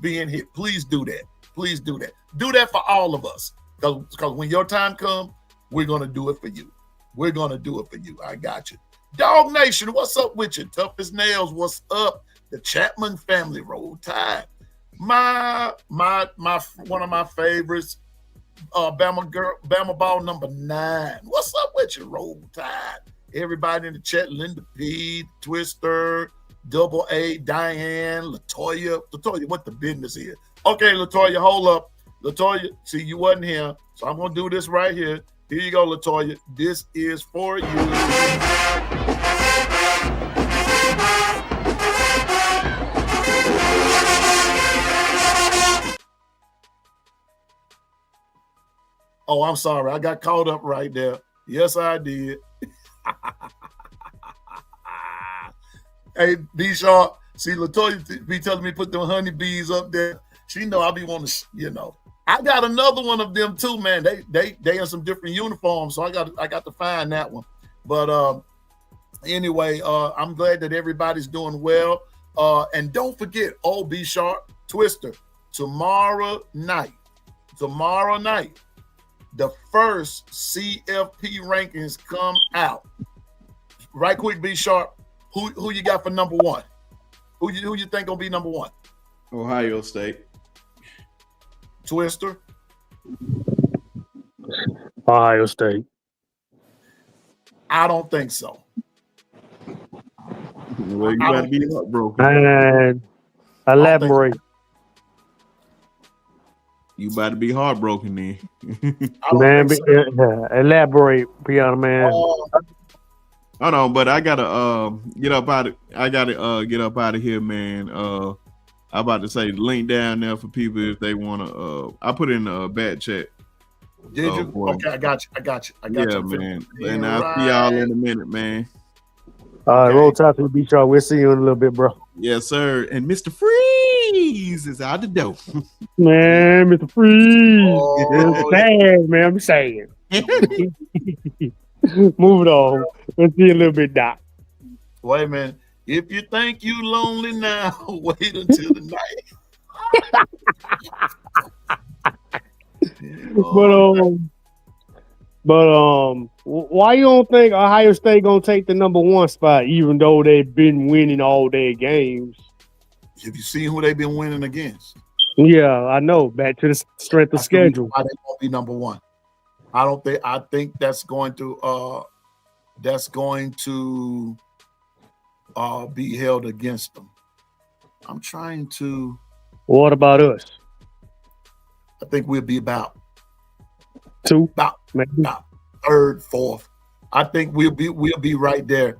being hit. Please do that. Please do that. Do that for all of us, because when your time comes, we're going to do it for you. We're going to do it for you. I got you. Dog Nation, what's up with you? Tough as Nails, what's up? The Chapman family, Roll Tide. My one of my favorites, Bama Ball number 9. What's up with you, Roll Tide? Everybody in the chat, Linda P, Twister, Double A, Diane, Latoya, what the business is? Okay, Latoya, hold up. Latoya, see, you wasn't here, so I'm going to do this right here. Here you go, Latoya. This is for you. Oh, I'm sorry. I got caught up right there. Yes, I did. Hey, B Sharp. See, Latoya be telling me put them honeybees up there. She know I be wanting to, I got another one of them too, man. They in some different uniforms, so I got to find that one. But anyway, I'm glad that everybody's doing well. And don't forget, B Sharp, Twister, tomorrow night, the first CFP rankings come out. Right quick, B Sharp. Who you got for number 1? Who you think gonna be number 1? Ohio State. Twister. Ohio State. I don't think so. Well, you gotta be heartbroken. And elaborate. You about to be heartbroken then. Man, elaborate, piano man. Hold on, but I gotta get up out of here, man. I'm about to say link down there for people if they wanna. I put in a bad chat. Did you? Okay, I got you. Yeah, man. And I'll see y'all in a minute, man. Okay. Roll Tide to the beach, y'all. We'll see you in a little bit, bro. Yes, sir. And Mr. Freeze is out the door. Man, Mr. Freeze. It's sad, man. I'm saying. Move it on. Let's see a little bit, Doc. Wait a minute. If you think you lonely now, wait until the night. Why you don't think Ohio State gonna take the number 1 spot, even though they've been winning all their games? Have you seen who they've been winning against? Yeah, I know. Back to the strength of That's the reason schedule. why they won't be number 1. I think that's going to be held against them. I'm trying to. What about us? I think we'll be about 2, about maybe. 3rd, 4th. I think we'll be right there.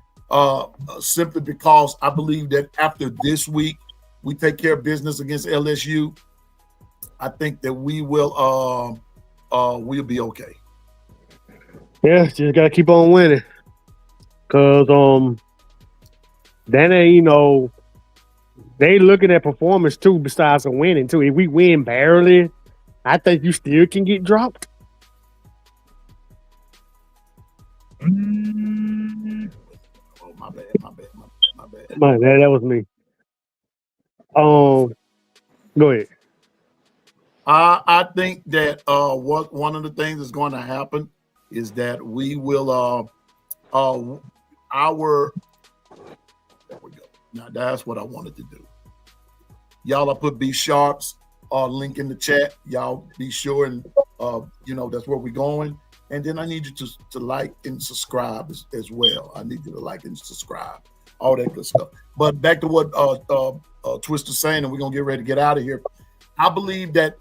Simply because I believe that after this week we take care of business against LSU. I think that we will we'll be okay. Yeah, just gotta keep on winning. Cause then they looking at performance too, besides the winning too. If we win barely, I think you still can get dropped. Oh, my bad. Man, that was me. Go ahead. I think that one of the things that's going to happen is that we will there we go. Now that's what I wanted to do. Y'all, I put B Sharp's link in the chat. Y'all be sure and that's where we're going. And then I need you to like and subscribe as well. I need you to like and subscribe, all that good stuff. But back to what Twister's saying, and we're gonna get ready to get out of here. I believe that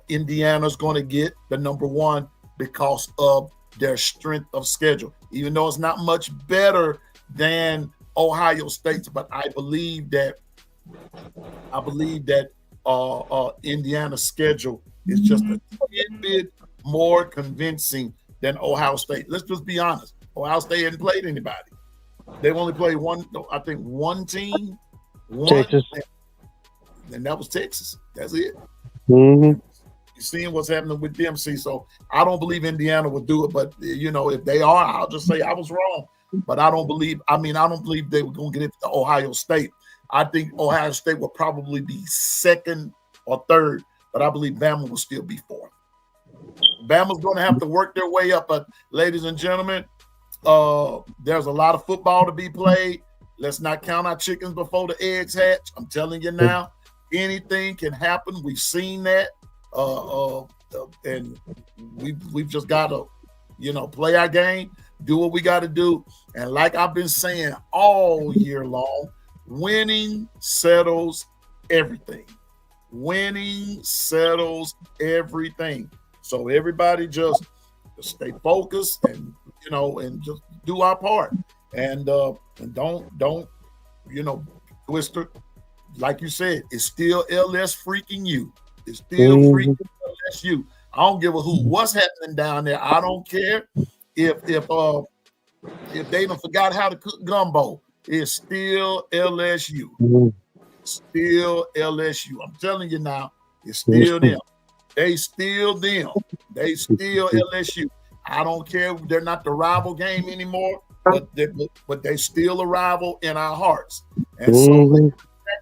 Indiana's going to get the number 1 because of their strength of schedule, even though it's not much better than Ohio State's. But I believe that Indiana's schedule is just a bit more convincing than Ohio State. Let's just be honest. Ohio State hadn't played anybody. They've only played one team. Texas. And that was Texas. That's it. Mm-hmm. You're seeing what's happening with DMC. So I don't believe Indiana will do it. But, if they are, I'll just say I was wrong. But I don't believe they were going to get it to Ohio State. I think Ohio State will probably be 2nd or 3rd. But I believe Bama will still be 4th. Bama's going to have to work their way up. But, ladies and gentlemen, there's a lot of football to be played. Let's not count our chickens before the eggs hatch. I'm telling you now. Anything can happen. We've seen that, and we've just got to, play our game, do what we got to do, and like I've been saying all year long, winning settles everything. Winning settles everything. So everybody just stay focused and and just do our part, and don't Twister. Like you said, it's still LS freaking you. It's still freaking LSU. I don't give a hoot what's happening down there. I don't care if they don't forgot how to cook gumbo. It's still LSU. Still LSU. I'm telling you now, it's still them. They still them. They still LSU. I don't care if they're not the rival game anymore, but they still a rival in our hearts. And so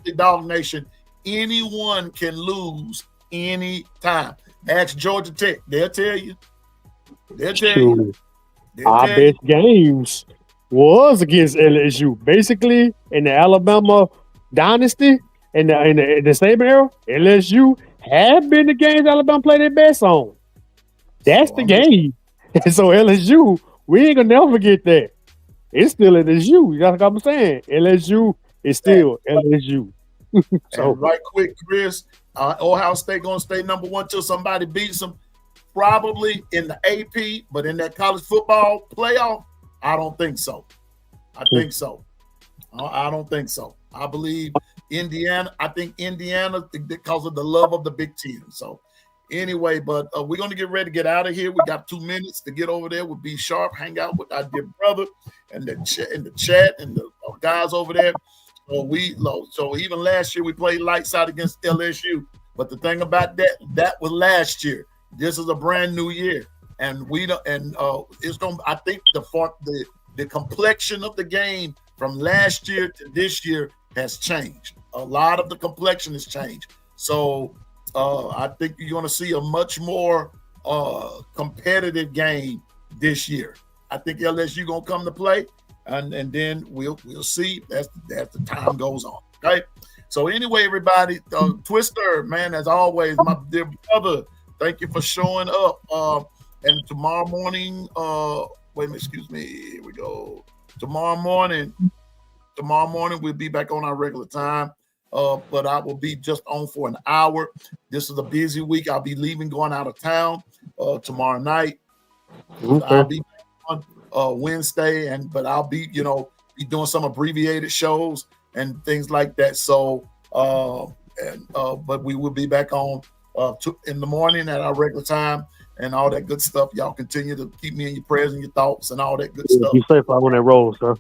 the Dog Nation, anyone can lose anytime. Ask Georgia Tech. They'll tell you. Our best games was against LSU. Basically, in the Alabama dynasty, in the same era, LSU have been the games Alabama played their best on. That's the game. And so LSU, we ain't gonna never forget that. It's still LSU. You know what I'm saying? LSU is still LSU. So right quick, Chris, Ohio State gonna stay number 1 till somebody beats them, probably in the AP, but in that college football playoff, I don't think so. I don't think so. I believe Indiana. I think Indiana because of the love of the Big Ten. So anyway, but we're gonna get ready to get out of here. We got 2 minutes to get over there with B Sharp, hang out with our dear brother and the chat and the guys over there. So even last year we played lights out against LSU. But the thing about that was last year. This is a brand new year, and it's gonna. I think the complexion of the game from last year to this year has changed. A lot of the complexion has changed. So I think you're going to see a much more competitive game this year. I think LSU going to come to play, and then we'll see as the time goes on. Okay. So anyway, everybody, Twister, man, as always, my dear brother, thank you for showing up. And tomorrow morning, excuse me. Here we go. Tomorrow morning, we'll be back on our regular time. But I will be just on for an hour. This is a busy week. I'll be leaving, going out of town tomorrow night. Okay. I'll be on Wednesday, but I'll be, be doing some abbreviated shows and things like that. So, but we will be back on in the morning at our regular time and all that good stuff. Y'all continue to keep me in your prayers and your thoughts and all that good stuff. Be safe out on that road, sir.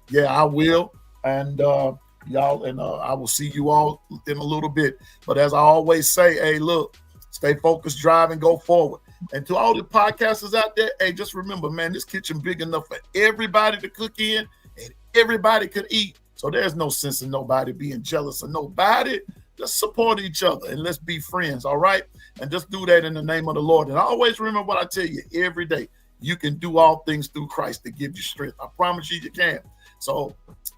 Yeah, I will. And y'all, and I will see you all in a little bit. But as I always say, hey, look, stay focused, drive, and go forward. And to all the podcasters out there, hey, just remember, man, this kitchen big enough for everybody to cook in and everybody could eat. So there's no sense in nobody being jealous of nobody. Let's support each other and let's be friends, all right? And just do that in the name of the Lord. And always remember what I tell you every day. You can do all things through Christ to give you strength. I promise you can. So,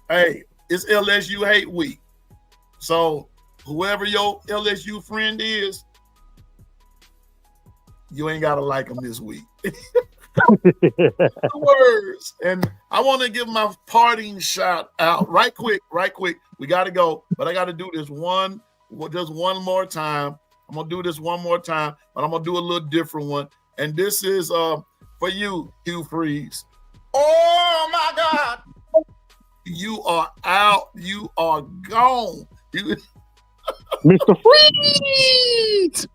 hey, it's LSU Hate Week. So whoever your LSU friend is, you ain't got to like them this week. Words. And I want to give my parting shout out right quick. We got to go, but I got to do this one more time. I'm going to do this one more time, but I'm going to do a little different one. And this is for you, Hugh Freeze. Oh, my God. You are out. You are gone. Mr. Freeze!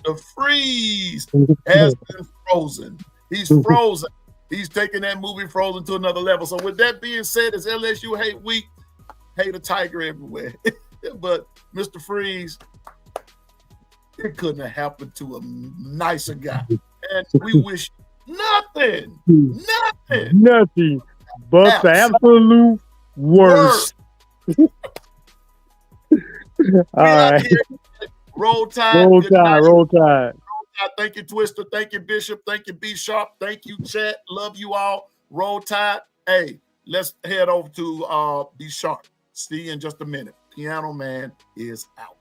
Mr. Freeze has been frozen. He's frozen. He's taking that movie Frozen to another level. So with that being said, it's LSU Hate Week. Hate a tiger everywhere. But Mr. Freeze, it couldn't have happened to a nicer guy. And we wish nothing but the absolute worst. All right. Roll Tide. Roll Tide. Thank you, Twister. Thank you, Bishop. Thank you, B Sharp. Thank you, chat. Love you all. Roll Tide. Hey, let's head over to B Sharp. See you in just a minute. Piano Man is out.